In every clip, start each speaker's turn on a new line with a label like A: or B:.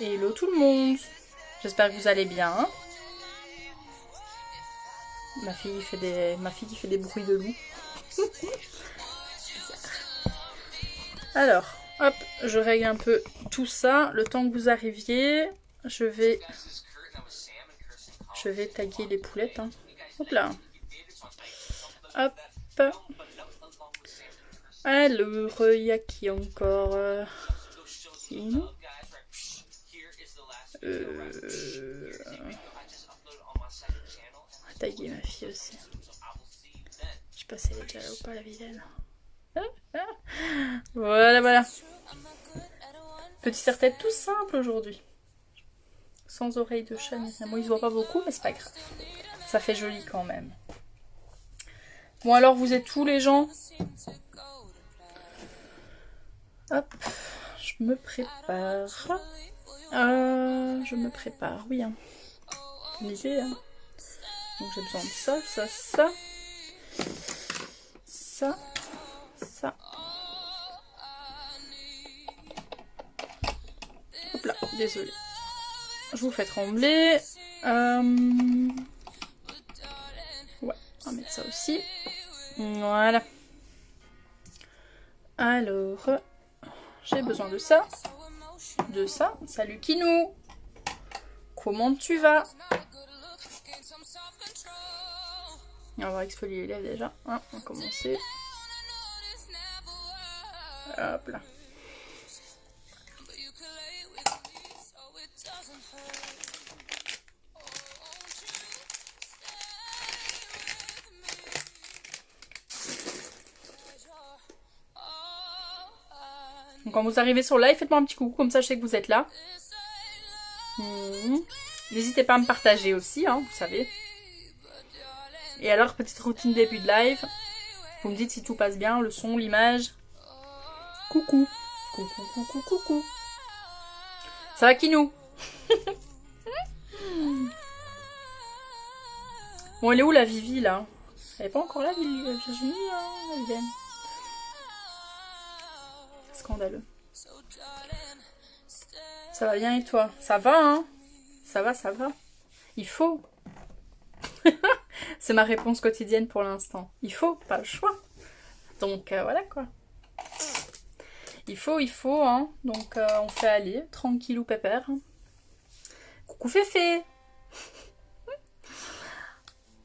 A: Hello tout le monde. J'espère que vous allez bien. Ma fille fait des bruits de loup. Alors, hop, je règle un peu tout ça. Le temps que vous arriviez, je vais taguer les poulettes. Hein. Hop là. Hop. Alors, il y a qui encore qui taguer ma fille aussi. Je sais pas si elle est déjà là ou pas, la vilaine. Voilà. Petit serre-tête tout simple aujourd'hui. Sans oreilles de chat, mais bon, il se voit pas beaucoup, mais c'est pas grave. Ça fait joli quand même. Bon, alors, vous êtes tous les gens? Hop, je me prépare. Oui. Hein. Une idée, hein. Donc j'ai besoin de ça. Hop là, désolée. Je vous fais trembler. Ouais, on va mettre ça aussi. Voilà. Alors, j'ai besoin de ça. Salut Kinou. Comment tu vas? On va exfolier les lèvres déjà. Hein, on va commencer. Hop là. Donc quand vous arrivez sur le live, faites-moi un petit coucou, comme ça je sais que vous êtes là. N'hésitez pas à me partager aussi, hein, vous savez. Et alors, petite routine début de live. Vous me dites si tout passe bien, le son, l'image. Coucou. Coucou. Ça va Kinou? Bon, elle est où la Vivi là? Elle est pas encore là, Virginie, hein, scandaleux. Ça va bien et toi? Ça va, hein? Ça va. Il faut. C'est ma réponse quotidienne pour l'instant. Il faut, pas le choix. Donc voilà quoi. Il faut, hein. Donc on fait aller, tranquillou pépère. Coucou Féfé.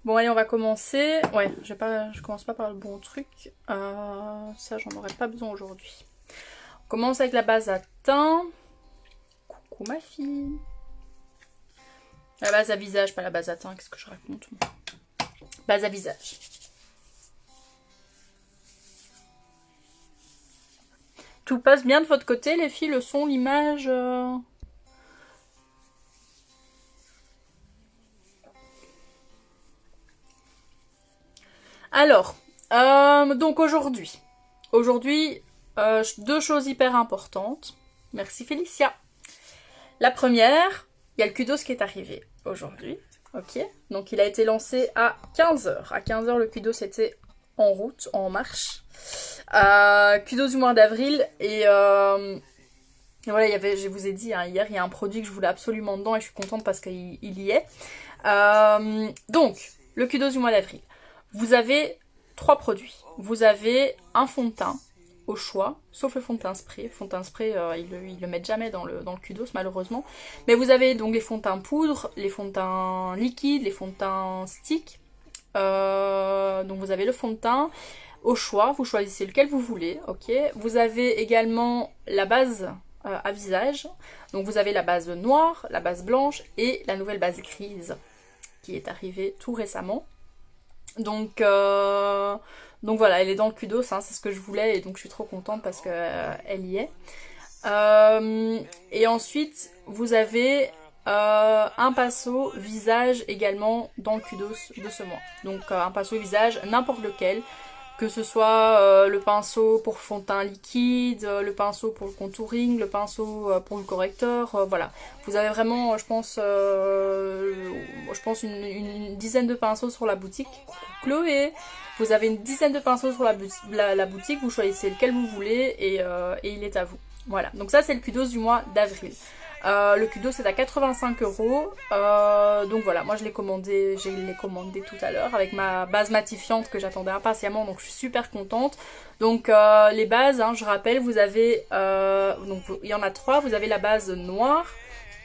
A: Bon allez, on va commencer. Ouais, je commence pas par le bon truc. Ça, j'en aurais pas besoin aujourd'hui. On commence avec la base à teint. Coucou ma fille. La base à visage, pas la base à teint. Qu'est-ce que je raconte? Base à visage. Tout passe bien de votre côté, les filles, le son, l'image. Alors, donc aujourd'hui, deux choses hyper importantes. Merci Félicia. La première, il y a le kudos qui est arrivé aujourd'hui. Ok, donc il a été lancé à 15h. À 15h, le kudos était en route, en marche. Kudos du mois d'avril. Et voilà, je vous ai dit hein, hier, il y a un produit que je voulais absolument dedans et je suis contente parce qu'il y est. Donc, le kudos du mois d'avril. Vous avez 3 produits. Vous avez un fond de teint au choix, sauf le fond de teint spray. Fond de teint spray, ils le mettent jamais dans le kudos malheureusement. Mais vous avez donc les fonds de teint poudre, les fonds de teint liquides, les fonds de teint stick. Donc vous avez le fond de teint au choix, vous choisissez lequel vous voulez, ok. Vous avez également la base à visage. Donc vous avez la base noire, la base blanche et la nouvelle base grise qui est arrivée tout récemment. Donc voilà, elle est dans le kudos, hein, c'est ce que je voulais et donc je suis trop contente parce qu'elle y est. Et ensuite, vous avez un pinceau visage également dans le kudos de ce mois. Donc un pinceau visage, n'importe lequel, que ce soit le pinceau pour fond de teint liquide, le pinceau pour le contouring, le pinceau pour le correcteur, voilà. Vous avez vraiment, je pense une dizaine de pinceaux sur la boutique. Chloé, vous avez une dizaine de pinceaux sur la boutique, vous choisissez lequel vous voulez et il est à vous. Voilà, donc ça c'est le kudos du mois d'avril. Le kudos c'est à 85 €. Donc voilà, moi je l'ai commandé tout à l'heure avec ma base matifiante que j'attendais impatiemment, donc je suis super contente. Donc les bases, hein, je rappelle, vous avez, donc il y en a 3, vous avez la base noire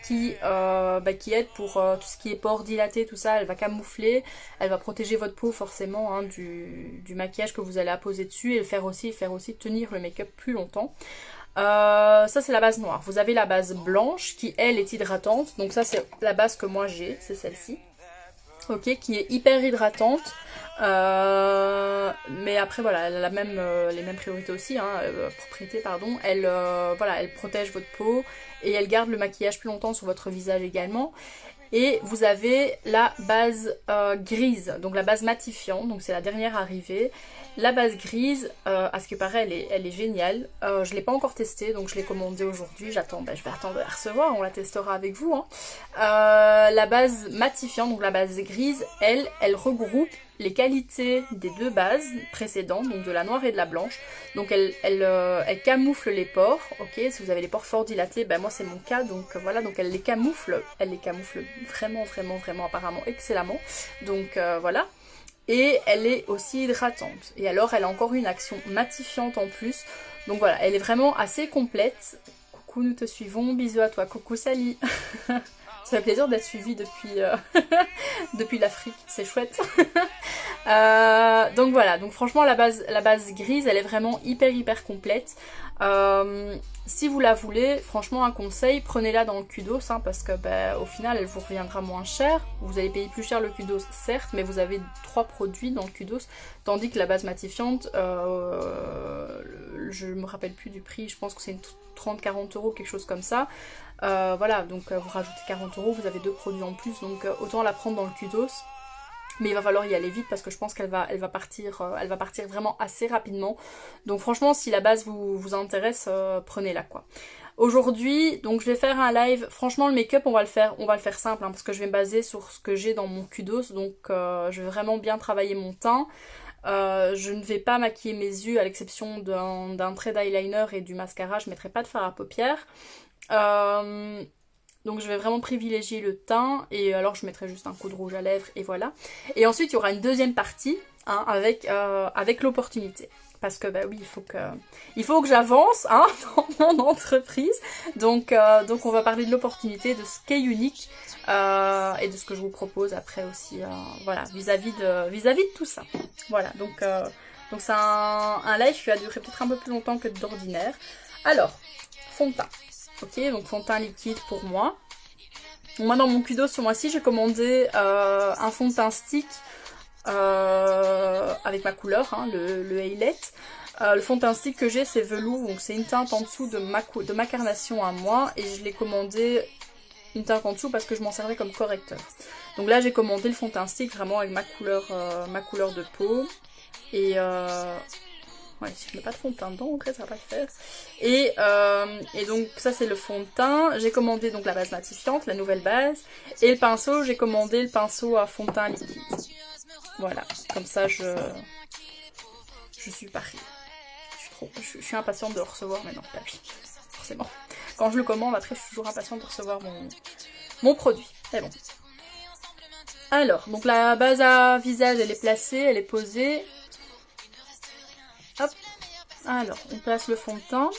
A: qui aide pour tout ce qui est pores dilatés, tout ça, elle va camoufler, elle va protéger votre peau forcément hein, du maquillage que vous allez apposer dessus et faire aussi tenir le make-up plus longtemps. Ça c'est la base noire. Vous avez la base blanche qui elle est hydratante, donc ça c'est la base que moi j'ai, c'est celle-ci. Ok, qui est hyper hydratante, mais après voilà, elle a les mêmes priorités aussi, hein, propriétés pardon. Elle, voilà, elle protège votre peau et elle garde le maquillage plus longtemps sur votre visage également. Et vous avez la base grise, donc la base matifiante, donc c'est la dernière arrivée. La base grise, à ce qui paraît, elle est géniale. Je ne l'ai pas encore testée, donc je l'ai commandée aujourd'hui. Je vais attendre de la recevoir, on la testera avec vous. Hein. La base matifiante, donc la base grise, elle regroupe les qualités des deux bases précédentes, donc de la noire et de la blanche. Donc elle camoufle les pores, ok, si vous avez les pores fort dilatés, ben moi c'est mon cas, donc voilà, donc elle les camoufle vraiment apparemment excellemment, donc voilà. Et elle est aussi hydratante, et alors elle a encore une action matifiante en plus, donc voilà, elle est vraiment assez complète. Coucou, nous te suivons, bisous à toi, coucou Sally. Ça fait plaisir d'être suivie depuis l'Afrique, c'est chouette. Donc voilà, donc franchement la base grise, elle est vraiment hyper complète. Si vous la voulez, franchement un conseil, prenez-la dans le kudos, hein, parce que au final elle vous reviendra moins cher. Vous allez payer plus cher le kudos certes, mais vous avez 3 produits dans le kudos, tandis que la base matifiante, je me rappelle plus du prix, je pense que c'est 30-40 €, quelque chose comme ça. Voilà, donc vous rajoutez 40 €, vous avez 2 produits en plus, donc autant la prendre dans le kudos. Mais il va falloir y aller vite parce que je pense qu'elle va partir vraiment assez rapidement. Donc franchement, si la base vous intéresse, prenez-la quoi. Aujourd'hui, donc je vais faire un live. Franchement, le make-up, on va le faire simple, hein, parce que je vais me baser sur ce que j'ai dans mon kudos. Donc je vais vraiment bien travailler mon teint. Je ne vais pas maquiller mes yeux à l'exception d'un trait d'eyeliner et du mascara. Je ne mettrai pas de fard à paupières. Donc je vais vraiment privilégier le teint et alors je mettrai juste un coup de rouge à lèvres et voilà. Et ensuite il y aura une deuxième partie hein, avec l'opportunité. Parce que bah oui, il faut que j'avance hein, dans mon entreprise. Donc on va parler de l'opportunité, de ce qu'est unique et de ce que je vous propose après aussi voilà, vis-à-vis de tout ça. Voilà, donc c'est un live qui va durer peut-être un peu plus longtemps que d'ordinaire. Alors, fond de teint. Ok, donc fond de teint liquide pour moi. Donc moi dans mon kudos ce mois-ci j'ai commandé un fond de teint stick avec ma couleur, hein, le Highlight. Le fond de teint stick que j'ai c'est velours, donc c'est une teinte en dessous de ma carnation à moi et je l'ai commandé une teinte en dessous parce que je m'en servais comme correcteur. Donc là j'ai commandé le fond de teint stick vraiment avec ma couleur de peau et ouais, si je mets pas de fond de teint dedans, après ça va pas le faire. Et donc ça c'est le fond de teint. J'ai commandé donc la base matifiante, la nouvelle base. Et le pinceau, j'ai commandé le pinceau à fond de teint liquide. Voilà, comme ça je suis parée. Je suis impatiente de le recevoir maintenant. Bah oui, forcément. Quand je le commande, après je suis toujours impatiente de recevoir mon produit. Mais bon. Alors, donc la base à visage elle est placée, elle est posée. Hop. Alors, on place le fond de teint.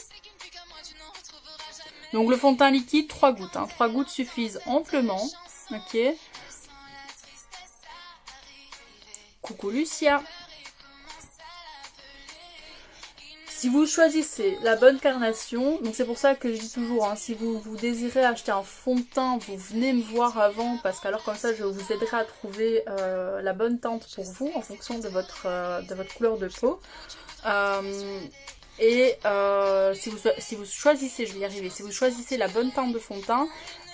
A: Donc le fond de teint liquide, 3 gouttes. Hein. 3 gouttes suffisent amplement. Ok. Coucou Lucia. Si vous choisissez la bonne carnation, donc c'est pour ça que je dis toujours, hein, si vous désirez acheter un fond de teint, vous venez me voir avant, parce qu'alors comme ça je vous aiderai à trouver la bonne teinte pour vous, en fonction de votre couleur de peau. Si vous choisissez, je vais y arriver, si vous choisissez la bonne teinte de fond de teint,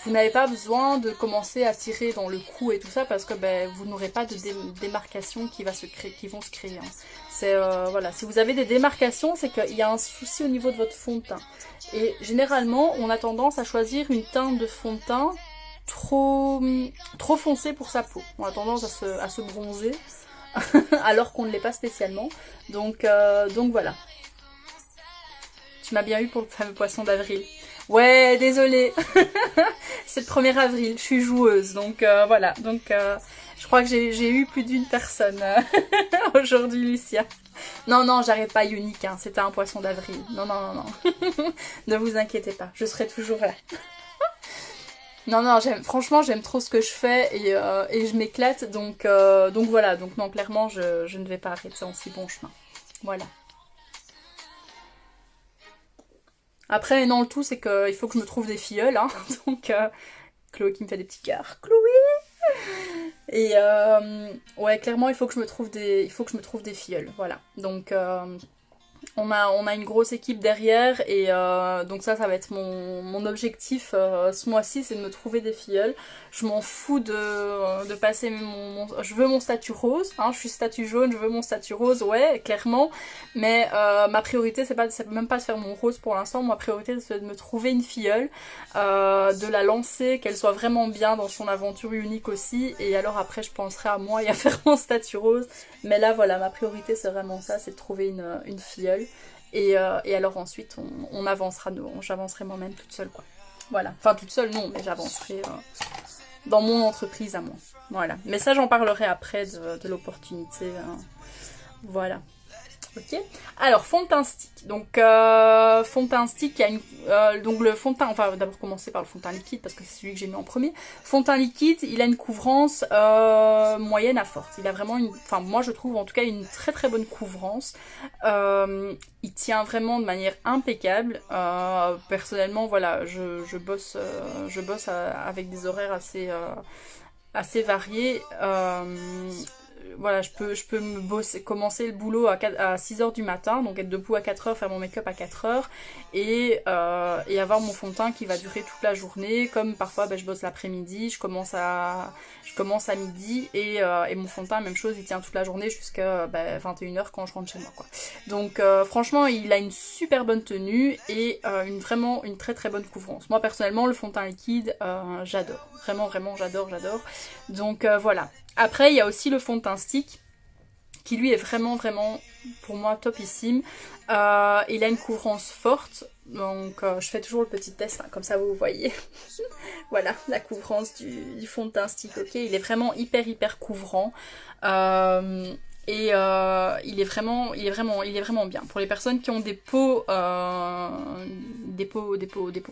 A: vous n'avez pas besoin de commencer à tirer dans le cou et tout ça parce que vous n'aurez pas de démarcations qui vont se créer. Hein. C'est voilà, si vous avez des démarcations, c'est qu'il y a un souci au niveau de votre fond de teint. Et généralement, on a tendance à choisir une teinte de fond de teint trop foncée pour sa peau. On a tendance à se bronzer alors qu'on ne l'est pas spécialement. Donc voilà. Tu m'as bien eu pour le fameux poisson d'avril. Ouais, désolée. C'est le 1er avril, je suis joueuse, donc voilà. Donc je crois que j'ai eu plus d'une personne aujourd'hui, Lucia. Non, non, j'arrête pas unique, hein. C'était un poisson d'avril. Non, non, non, non. Ne vous inquiétez pas, je serai toujours là. Non, non, franchement, j'aime trop ce que je fais et je m'éclate, donc voilà. Donc non, clairement, je ne vais pas arrêter en si bon chemin. Voilà. Après, non, le tout, c'est qu'il faut que je me trouve des filleuls, hein. Donc, Chloé qui me fait des petits cœurs. Chloé! Et ouais, clairement, il faut que je me trouve des filleuls, voilà. Donc, on a une grosse équipe derrière et donc ça va être mon objectif ce mois-ci, c'est de me trouver des filleuls. Je m'en fous de passer je veux mon statut rose, hein, je suis statut jaune, je veux mon statut rose, ouais, clairement. Mais ma priorité, c'est même pas de faire mon rose pour l'instant. Ma priorité, c'est de me trouver une filleule, de la lancer, qu'elle soit vraiment bien dans son aventure unique aussi. Et alors après, je penserai à moi et à faire mon statut rose. Mais là, voilà, ma priorité, c'est vraiment ça, c'est de trouver une filleule. Et alors ensuite, on avancera, j'avancerai moi-même toute seule, quoi. Voilà. Enfin, toute seule, non, mais j'avancerai dans mon entreprise à moi. Voilà. Mais ça, j'en parlerai après de l'opportunité. Voilà. Ok. Alors, fond de teint stick. Donc, fond de teint stick, il y a donc le fond de teint, enfin, d'abord commencer par le fond de teint liquide parce que c'est celui que j'ai mis en premier. Fond de teint liquide, il a une couvrance moyenne à forte. Il a vraiment enfin, moi je trouve en tout cas une très très bonne couvrance. Il tient vraiment de manière impeccable. Personnellement, voilà, je bosse avec des horaires assez variés. Voilà, je peux commencer le boulot à 6h du matin, donc être debout à 4h, faire mon make-up à 4h et avoir mon fond de teint qui va durer toute la journée. Comme parfois je bosse l'après-midi, je commence à midi et mon fond de teint, même chose, il tient toute la journée jusqu'à 21h quand je rentre chez moi, quoi. Donc franchement, il a une super bonne tenue et vraiment une très très bonne couvrance. Moi personnellement, le fond de teint liquide, j'adore. Vraiment, vraiment, j'adore. Donc voilà. Après, il y a aussi le fond de teint stick, qui lui est vraiment, vraiment, pour moi, topissime. Il a une couvrance forte, donc je fais toujours le petit test, hein, comme ça vous voyez. Voilà, la couvrance du fond de teint stick, ok. Il est vraiment hyper couvrant. Et il est vraiment bien. Pour les personnes qui ont des peaux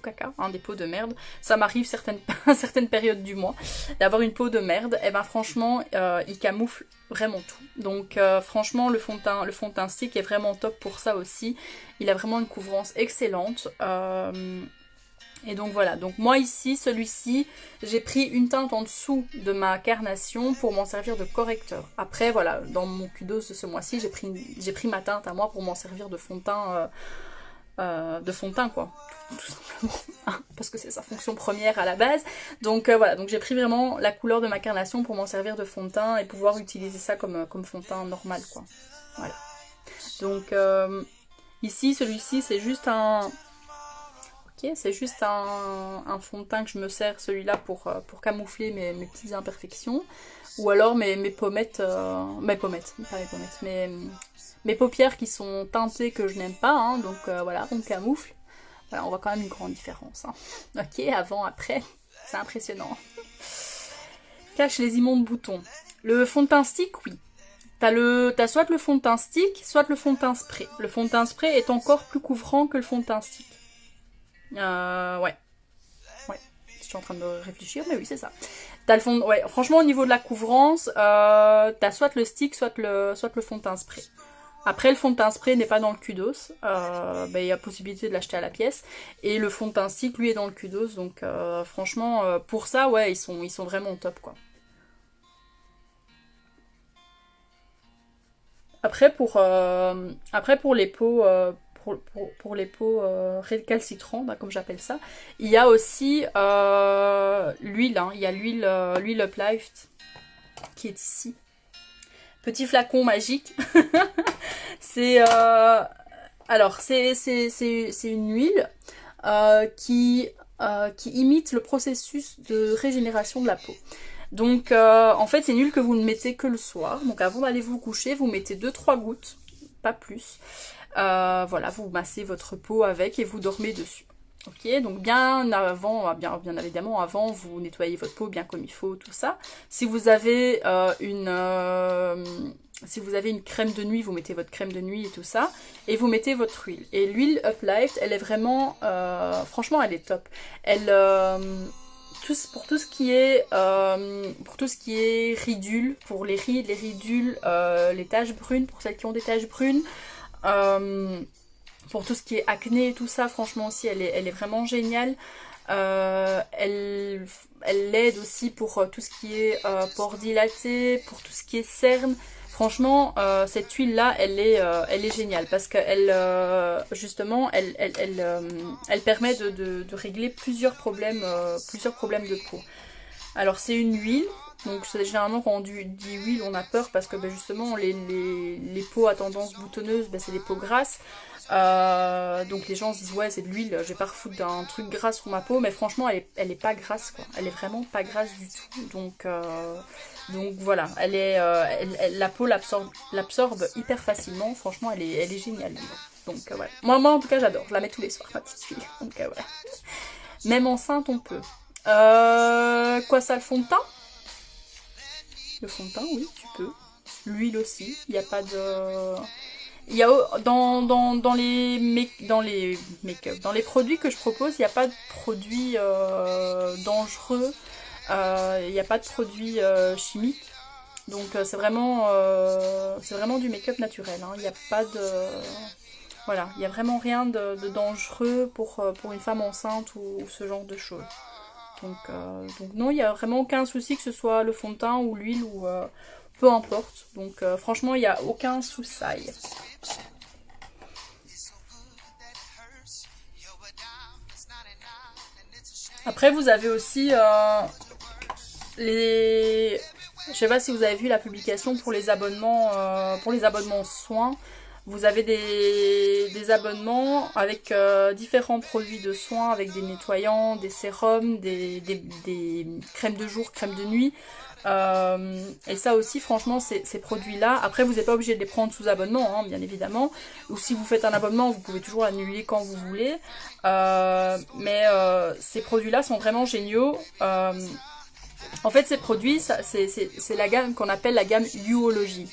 A: caca, hein, des peaux de merde, ça m'arrive certaines périodes du mois d'avoir une peau de merde, et ben franchement il camoufle vraiment tout. Donc franchement le fond de teint stick est vraiment top pour ça aussi. Il a vraiment une couvrance excellente. Et donc voilà, donc moi ici, celui-ci, j'ai pris une teinte en dessous de ma carnation pour m'en servir de correcteur. Après voilà, dans mon kudos de ce mois-ci, j'ai pris ma teinte à moi pour m'en servir de fond de teint, quoi, tout simplement, hein, parce que c'est sa fonction première à la base. Donc voilà, donc j'ai pris vraiment la couleur de ma carnation pour m'en servir de fond de teint et pouvoir utiliser ça comme fond de teint normal, quoi. Voilà. Donc ici, celui-ci, c'est juste un... Ok, c'est juste un fond de teint que je me sers, celui-là, pour camoufler mes petites imperfections. Ou alors mes pommettes, pas mes pommettes, mes paupières qui sont teintées que je n'aime pas, hein, donc voilà, on camoufle. Voilà, on voit quand même une grande différence, hein. Ok, avant, après, c'est impressionnant. Cache les immondes boutons. Le fond de teint stick, oui. T'as soit le fond de teint stick, soit le fond de teint spray. Le fond de teint spray est encore plus couvrant que le fond de teint stick. Ouais. Je suis en train de réfléchir, mais oui, c'est ça. T'as le fond... Ouais, franchement, au niveau de la couvrance, t'as soit le stick, soit le fond de teint spray. Après, le fond de teint spray n'est pas dans le kudos. Il y a possibilité de l'acheter à la pièce. Et le fond de teint stick, lui, est dans le kudos. Donc, franchement, pour ça, ouais, ils sont vraiment top, quoi. Après, pour les peaux... Pour les peaux récalcitrantes, comme j'appelle ça, il y a aussi l'huile, hein. Il y a l'huile Uplift qui est ici. Petit flacon magique. C'est une huile qui imite le processus de régénération de la peau. Donc en fait c'est une huile que vous ne mettez que le soir. Donc avant d'aller vous coucher, vous mettez 2-3 gouttes, pas plus. Voilà, vous massez votre peau avec et vous dormez dessus. Ok, donc bien avant, bien évidemment, avant, vous nettoyez votre peau bien comme il faut, tout ça. Si vous avez si vous avez une crème de nuit, vous mettez votre crème de nuit et tout ça, et vous mettez votre huile. Et l'huile Uplift, elle est vraiment, franchement, elle est top. Elle, pour tout ce qui est, ridules, pour les rides, les ridules, les taches brunes, pour celles qui ont des taches brunes. euh, pour tout ce qui est acné et tout ça, franchement aussi, elle est vraiment géniale. Elle l'aide aussi pour tout ce qui est pores dilatés, pour tout ce qui est cernes. Franchement, cette huile-là, elle est géniale parce qu'elle, justement, elle permet de régler plusieurs problèmes de peau. Alors c'est une huile, donc généralement quand on dit huile on a peur parce que ben, justement les peaux à tendance boutonneuse ben, c'est des peaux grasses. Donc les gens se disent ouais c'est de l'huile, je vais pas refoutre d'un truc gras sur ma peau, mais franchement elle est pas grasse quoi, elle est vraiment pas grasse du tout. Donc voilà, la peau l'absorbe hyper facilement, franchement elle est géniale. Donc voilà. Moi en tout cas j'adore, je la mets tous les soirs ma petite huile. Donc voilà. Même enceinte on peut. Quoi ça, le fond de teint? Le fond de teint, oui, tu peux. L'huile aussi, il n'y a pas de... Il y a dans les make-up, dans les produits que je propose, il n'y a pas de produits dangereux, il n'y a pas de produits chimiques. Donc c'est vraiment du make-up naturel. Hein. Il n'y a pas de... Voilà, il n'y a vraiment rien de dangereux pour une femme enceinte ou ce genre de choses. Donc non, il n'y a vraiment aucun souci que ce soit le fond de teint ou l'huile ou peu importe. Donc franchement, il n'y a aucun souci. Après, vous avez aussi les... Je sais pas si vous avez vu la publication pour les abonnements soins. Vous avez des abonnements avec différents produits de soins, avec des nettoyants, des sérums, des crèmes de jour, crèmes de nuit. Et ça aussi, franchement, ces produits-là, après vous n'êtes pas obligé de les prendre sous abonnement, hein, bien évidemment. Ou si vous faites un abonnement, vous pouvez toujours l'annuler quand vous voulez. Mais ces produits-là sont vraiment géniaux. En fait, ces produits, c'est la gamme qu'on appelle la gamme Uology.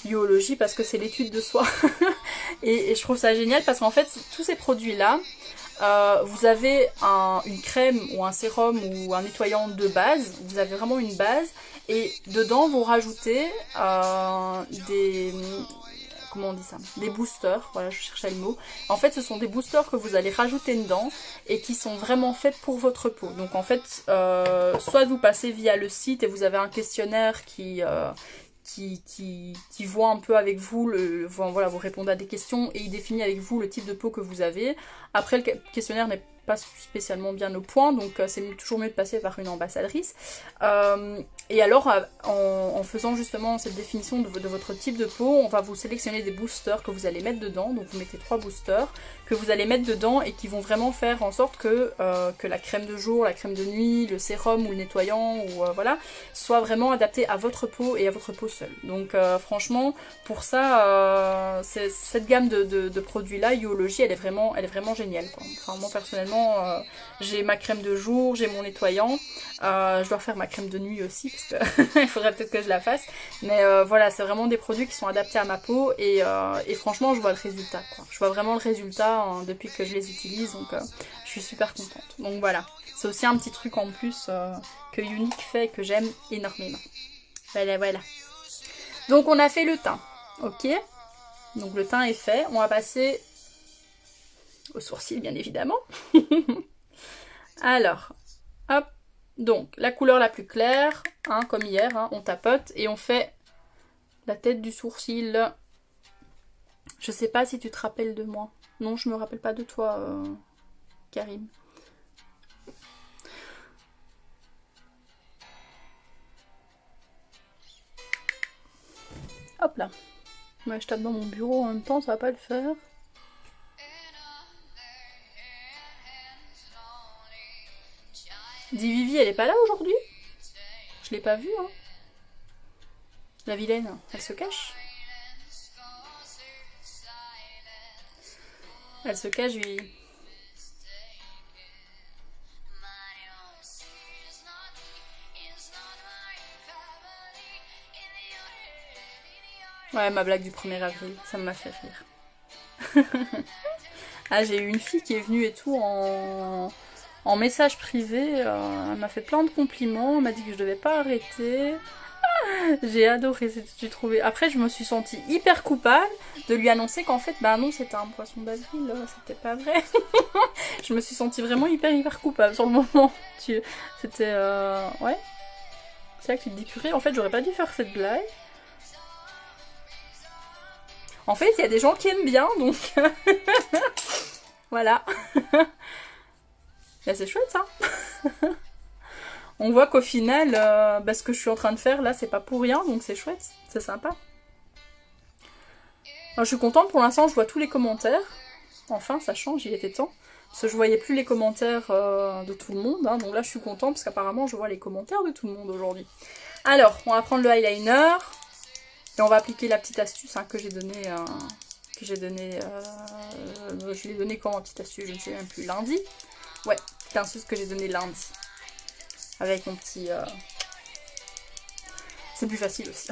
A: Uology parce que c'est l'étude de soi. et je trouve ça génial parce qu'en fait, tous ces produits-là, vous avez une crème ou un sérum ou un nettoyant de base. Vous avez vraiment une base. Et dedans, vous rajoutez des... Comment on dit ça? Des boosters, voilà, je cherchais le mot. En fait, ce sont des boosters que vous allez rajouter dedans et qui sont vraiment faits pour votre peau. Donc en fait, soit vous passez via le site et vous avez un questionnaire qui voit un peu avec vous, voilà, vous répondez à des questions et il définit avec vous le type de peau que vous avez. Après, le questionnaire n'est pas spécialement bien au point, donc c'est toujours mieux de passer par une ambassadrice. Et alors, en faisant justement cette définition de votre type de peau, on va vous sélectionner des boosters que vous allez mettre dedans. Donc vous mettez 3 boosters que vous allez mettre dedans et qui vont vraiment faire en sorte que la crème de jour, la crème de nuit, le sérum ou le nettoyant, ou voilà, soit vraiment adapté à votre peau et à votre peau seule. Donc franchement, pour ça, cette gamme de produits-là, Uology, elle est vraiment géniale, quoi. Enfin, moi personnellement, j'ai ma crème de jour, j'ai mon nettoyant, je dois refaire ma crème de nuit aussi parce que il faudrait peut-être que je la fasse, mais voilà, c'est vraiment des produits qui sont adaptés à ma peau et franchement je vois le résultat, quoi. Je vois vraiment le résultat depuis que je les utilise, donc je suis super contente. Donc voilà, c'est aussi un petit truc en plus que Younique fait et que j'aime énormément. Voilà. Donc on a fait le teint, ok, donc le teint est fait, on va passer aux sourcils bien évidemment. Alors, hop, donc la couleur la plus claire, hein, comme hier, hein, on tapote et on fait la tête du sourcil. Je sais pas si tu te rappelles de moi. Non, je me rappelle pas de toi, Karim. Hop là. Moi, je tape dans mon bureau en même temps, ça va pas le faire. Dis Vivi, elle est pas là aujourd'hui? Je l'ai pas vue, hein. La vilaine, elle se cache. Elle se cache, Vivi. Ouais, ma blague du 1er avril, ça m'a fait rire. Ah, j'ai eu une fille qui est venue et tout en message privé. Elle m'a fait plein de compliments. Elle m'a dit que je devais pas arrêter. J'ai adoré, j'ai trouvé. Après, je me suis sentie hyper coupable de lui annoncer qu'en fait, bah non, c'était un poisson d'avril, c'était pas vrai. Je me suis sentie vraiment hyper coupable sur le moment. C'était. Ouais. C'est là que tu te dis, purée, en fait, j'aurais pas dû faire cette blague. En fait, il y a des gens qui aiment bien, donc. Voilà. Bah, c'est chouette, ça. On voit qu'au final, bah, ce que je suis en train de faire là, c'est pas pour rien, donc c'est chouette, c'est sympa. Alors, je suis contente, pour l'instant, je vois tous les commentaires. Enfin, ça change, il était temps. Parce que je voyais plus les commentaires de tout le monde, hein, donc là, je suis contente parce qu'apparemment, je vois les commentaires de tout le monde aujourd'hui. Alors, on va prendre le eyeliner et on va appliquer la petite astuce que j'ai donnée. Je l'ai donnée quand, la petite astuce, je ne sais même plus, lundi. Ouais, c'est une astuce que j'ai donnée lundi. Avec mon petit... C'est plus facile aussi.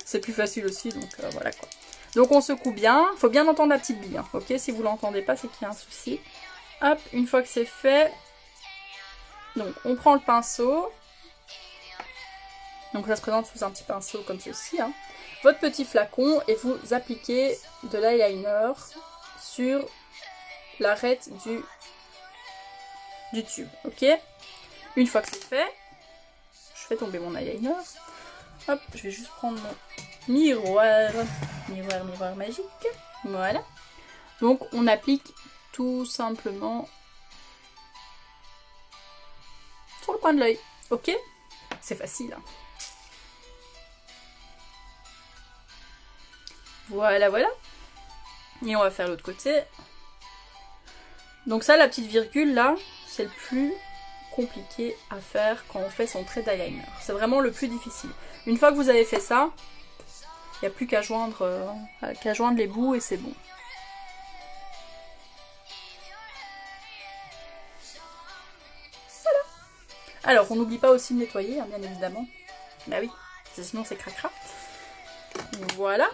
A: C'est plus facile aussi, donc voilà quoi. Donc on secoue bien. Faut bien entendre la petite bille. Hein, ok, si vous l'entendez pas, c'est qu'il y a un souci. Hop, une fois que c'est fait, donc on prend le pinceau. Donc ça se présente sous un petit pinceau comme ceci. Hein. Votre petit flacon et vous appliquez de l'eyeliner sur l'arête du tube. Ok. Une fois que c'est fait, je fais tomber mon eyeliner. Hop, je vais juste prendre mon miroir magique. Voilà. Donc on applique tout simplement sur le coin de l'œil. Ok? C'est facile. Hein. Voilà, voilà. Et on va faire l'autre côté. Donc ça, la petite virgule là, c'est le plus compliqué à faire quand on fait son trait d'eyeliner. C'est vraiment le plus difficile. Une fois que vous avez fait ça, il n'y a plus qu'à joindre les bouts et c'est bon. Voilà. Alors, on n'oublie pas aussi de nettoyer, hein, bien évidemment. Bah oui, sinon c'est cracra. Voilà.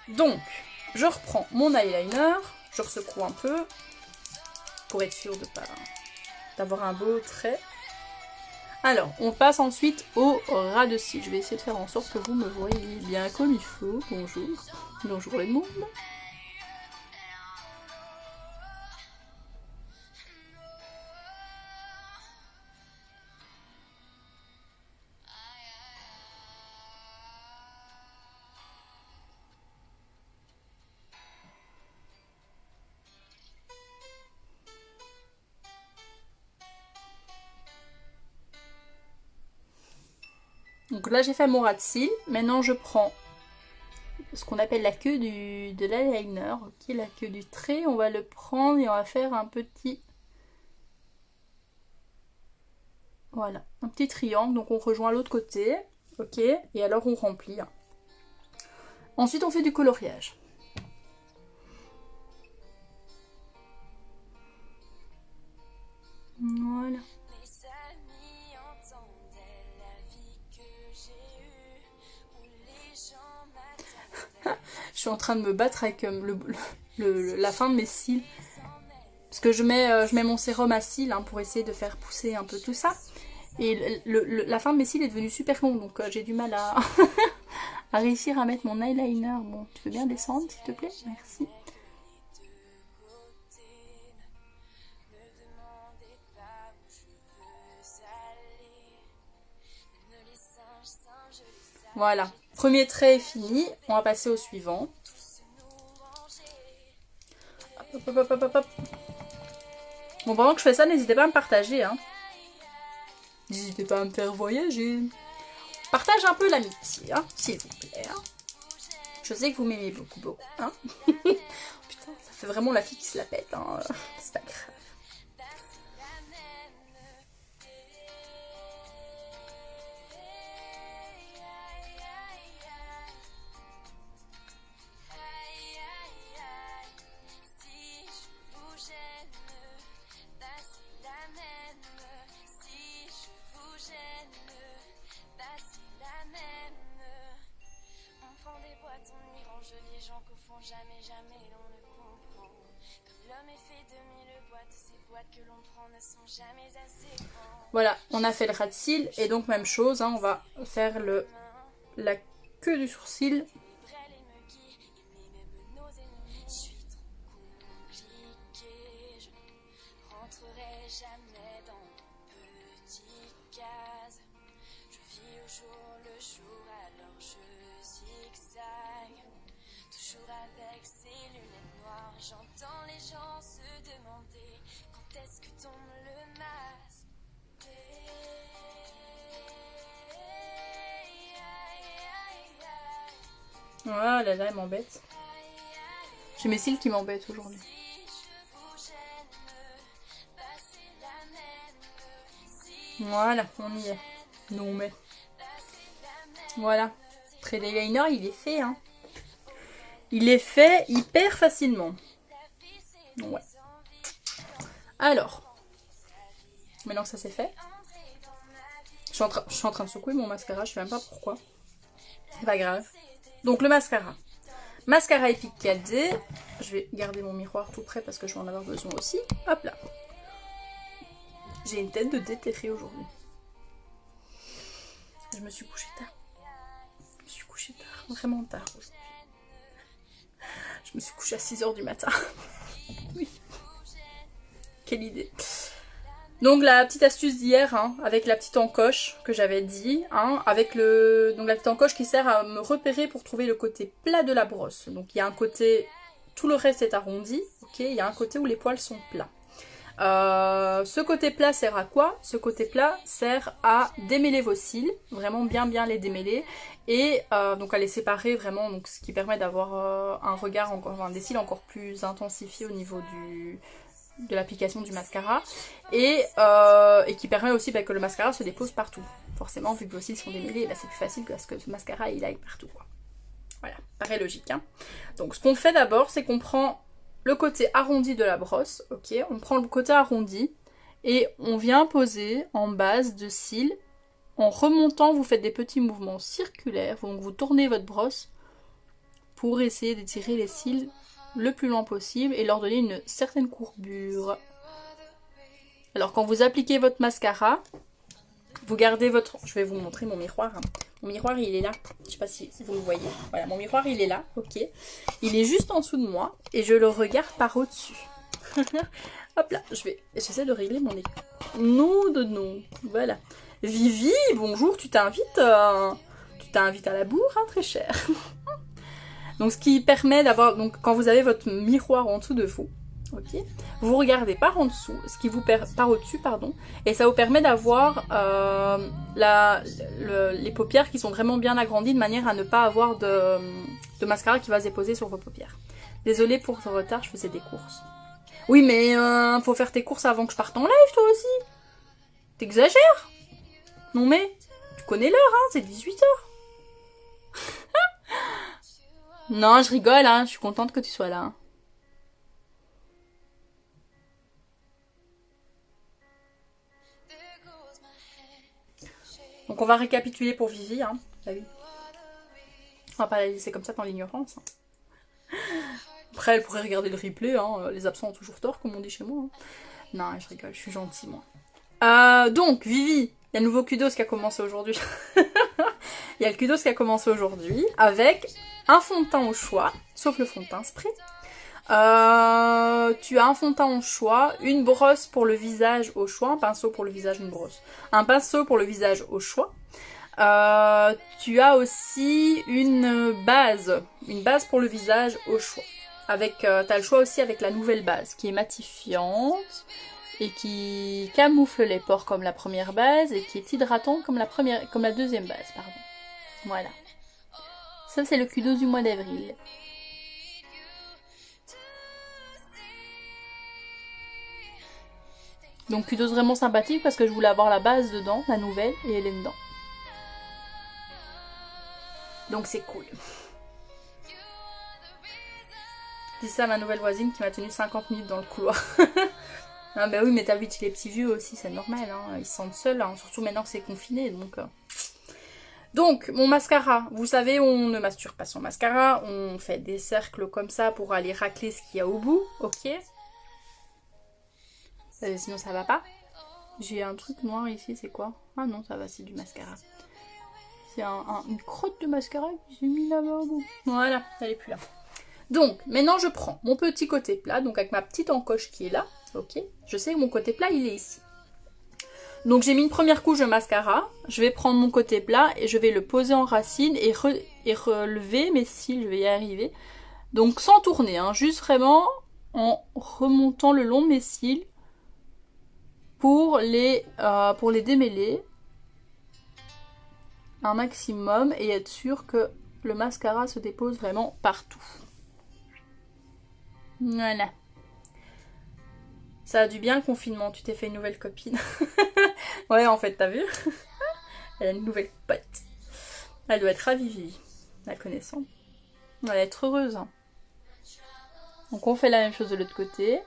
A: Donc, je reprends mon eyeliner, je ressecoue un peu pour être sûr de pas d'avoir un beau trait. Alors, on passe ensuite au ras de cils. Je vais essayer de faire en sorte que vous me voyez bien comme il faut. Bonjour. Bonjour les mondes. Donc là j'ai fait mon ras de cils, maintenant je prends ce qu'on appelle la queue de l'eyeliner, ok, la queue du trait, on va le prendre et on va faire un petit... Voilà, un petit triangle, donc on rejoint l'autre côté, ok, et alors on remplit. Ensuite on fait du coloriage. Voilà. Je suis en train de me battre avec la fin de mes cils. Parce que je mets mon sérum à cils pour essayer de faire pousser un peu tout ça. Et la fin de mes cils est devenue super longue, donc j'ai du mal à, à réussir à mettre mon eyeliner. Bon, tu veux bien descendre s'il te plaît? Merci. Voilà, premier trait est fini, on va passer au suivant. Hop, hop, hop, hop, hop. Bon, pendant que je fais ça, n'hésitez pas à me partager. Hein. N'hésitez pas à me faire voyager. Partage un peu l'amitié, hein, s'il vous plaît. Hein. Je sais que vous m'aimez beaucoup. Hein. Putain, ça fait vraiment la fille qui se la pète. Hein. C'est pas grave. Voilà, on a fait le ras de cils et donc même chose, hein, on va faire la queue du sourcil.
B: J'entends les gens se demander quand est-ce que tombe le masque.
A: Oh là là, elle m'embête. J'ai mes cils qui m'embêtent aujourd'hui. Voilà, on y est. Non mais. Voilà. Trait d'eyeliner, il est fait, hein. Il est fait hyper facilement. Ouais. Alors. Maintenant que ça c'est fait. Je suis en train de secouer mon mascara, je sais même pas pourquoi. C'est pas grave. Donc le mascara. Mascara Epic 4D. Je vais garder mon miroir tout près parce que je vais en avoir besoin aussi. Hop là. J'ai une tête de déterrée aujourd'hui. Je me suis couchée tard. Vraiment tard aujourd'hui. Je me suis couchée à 6 h du matin. Oui. Quelle idée. Donc la petite astuce d'hier, hein, avec la petite encoche que j'avais dit, hein, avec donc la petite encoche qui sert à me repérer pour trouver le côté plat de la brosse. Donc il y a un côté, tout le reste est arrondi, ok, il y a un côté où les poils sont plats. Ce côté plat sert à quoi? Ce côté plat sert à démêler vos cils, vraiment bien les démêler, et donc à les séparer vraiment, donc ce qui permet d'avoir un regard des cils encore plus intensifiés au niveau de l'application du mascara, et qui permet aussi que le mascara se dépose partout. Forcément, vu que vos cils sont démêlés, c'est plus facile que ce mascara il aille partout, quoi. Voilà, paraît logique, hein. Donc ce qu'on fait d'abord, c'est qu'on prend le côté arrondi de la brosse, ok, on prend le côté arrondi et on vient poser en base de cils. En remontant, vous faites des petits mouvements circulaires, donc vous tournez votre brosse pour essayer d'étirer les cils le plus loin possible et leur donner une certaine courbure. Alors quand vous appliquez votre mascara, vous gardez votre... Je vais vous montrer mon miroir. Mon miroir, il est là. Je sais pas si vous le voyez. Voilà, mon miroir, il est là, ok. Il est juste en dessous de moi et je le regarde par au-dessus. Hop là, j'essaie de régler mon écran. Non. Voilà. Vivi, bonjour, tu t'invites à la bourre, hein, très cher. Donc ce qui permet d'avoir... Donc quand vous avez votre miroir en dessous de vous, ok, vous regardez par en dessous, par au-dessus, pardon, et ça vous permet d'avoir les paupières qui sont vraiment bien agrandies de manière à ne pas avoir de mascara qui va se déposer sur vos paupières. Désolée pour ce retard, je faisais des courses. Oui, mais faut faire tes courses avant que je parte en live, toi aussi. T'exagères? Non mais, tu connais l'heure, hein, c'est 18 h. Non, je rigole, hein, je suis contente que tu sois là. Hein. Donc on va récapituler pour Vivi, hein. Ah oui. On va pas la laisser comme ça dans l'ignorance. Hein. Après, elle pourrait regarder le replay, hein. Les absents ont toujours tort, comme on dit chez moi. Hein. Non, je rigole, je suis gentille, moi. Donc, Vivi, il y a le nouveau kudos qui a commencé aujourd'hui. Il y a le kudos qui a commencé aujourd'hui avec un fond de teint au choix, sauf le fond de teint spray. Tu as un fond de teint au choix, une brosse pour le visage au choix, un pinceau pour le visage, une brosse. Un pinceau pour le visage au choix. Tu as aussi une base pour le visage au choix. T'as le choix aussi avec la nouvelle base qui est matifiante et qui camoufle les pores comme la première base et qui est hydratante comme la deuxième base, pardon. Voilà. Ça c'est le kudos du mois d'avril. Donc kudos vraiment sympathique parce que je voulais avoir la base dedans, la nouvelle, et elle est dedans. Donc c'est cool. Je dis ça à ma nouvelle voisine qui m'a tenu 50 minutes dans le couloir. Ah bah oui, mais t'as vu, les petits vieux aussi, c'est normal, hein. Ils se sentent seuls, hein. Surtout maintenant que c'est confiné, donc... Donc, mon mascara, vous savez, on ne masture pas son mascara, on fait des cercles comme ça pour aller racler ce qu'il y a au bout, ok? Sinon ça va pas. J'ai un truc noir ici, c'est quoi? Ah non, ça va, c'est du mascara. C'est une crotte de mascara que j'ai mis là-bas au bout. Voilà, elle est plus là. Donc, maintenant je prends mon petit côté plat, donc avec ma petite encoche qui est là, ok? Je sais que mon côté plat, il est ici. Donc j'ai mis une première couche de mascara, je vais prendre mon côté plat et je vais le poser en racine et relever mes cils, je vais y arriver. Donc sans tourner, hein, juste vraiment en remontant le long de mes cils pour les démêler un maximum et être sûr que le mascara se dépose vraiment partout. Voilà. Ça a dû bien le confinement, tu t'es fait une nouvelle copine. Ouais, en fait, t'as vu? Elle a une nouvelle pote. Elle doit être ravie, Vivi, la connaissant. Elle va être heureuse. Hein. Donc on fait la même chose de l'autre côté.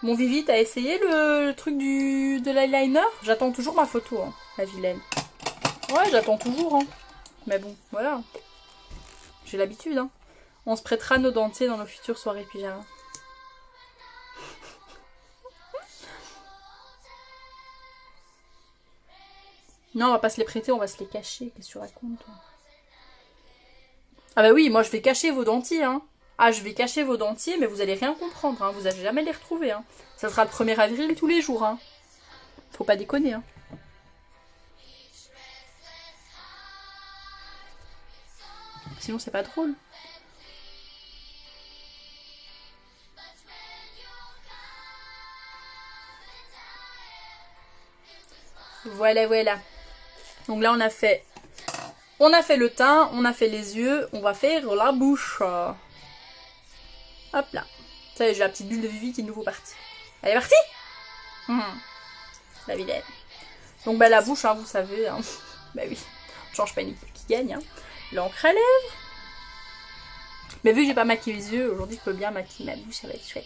A: Mon Vivi, t'as essayé le truc de l'eyeliner? J'attends toujours ma photo, hein, la vilaine. Ouais, j'attends toujours, hein. Mais bon, voilà. J'ai l'habitude, hein. On se prêtera nos dentiers dans nos futures soirées pyjama. Non, on va pas se les prêter, on va se les cacher. Qu'est-ce que tu racontes, toi? Ah bah oui, moi je vais cacher vos dentiers, hein. Ah, je vais cacher vos dentiers, mais vous allez rien comprendre, hein. Vous allez jamais les retrouver, hein. Ça sera le 1er avril tous les jours, hein. Faut pas déconner, hein. Sinon, c'est pas drôle. Voilà, voilà. Donc là, on a fait le teint, on a fait les yeux, on va faire la bouche. Hop là. Ça y est, j'ai la petite bulle de Vivi qui est de nouveau partie. Elle est partie La vilaine. Donc bah la bouche, hein, vous savez. Hein. Bah oui, on change pas une équipe qui gagne. Hein. L'encre à lèvres. Mais vu que j'ai pas maquillé les yeux, aujourd'hui je peux bien maquiller ma bouche, ça va être chouette.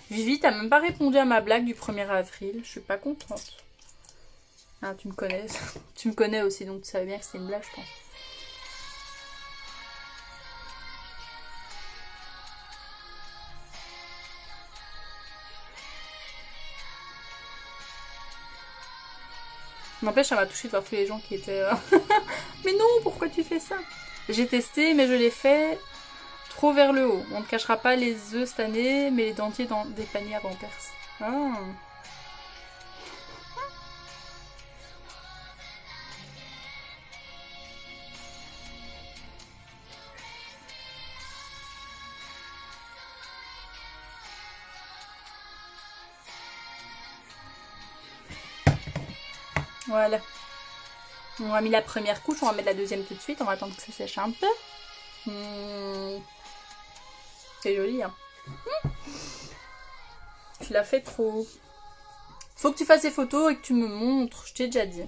A: Vivi, t'as même pas répondu à ma blague du 1er avril. Je suis pas contente. Ah, tu me connais. Tu me connais aussi, donc tu savais bien que c'était une blague, je pense. N'empêche, ça m'a touché de voir tous les gens qui étaient... mais non, pourquoi tu fais ça? J'ai testé, mais je l'ai fait... trop vers le haut. On ne cachera pas les œufs cette année, mais les dentiers dans des paniers à Pampers. Ah. Voilà. On a mis la première couche, on va mettre la deuxième tout de suite. On va attendre que ça sèche un peu. C'est joli, hein. Tu l'as fait trop. Faut que tu fasses des photos et que tu me montres, je t'ai déjà dit.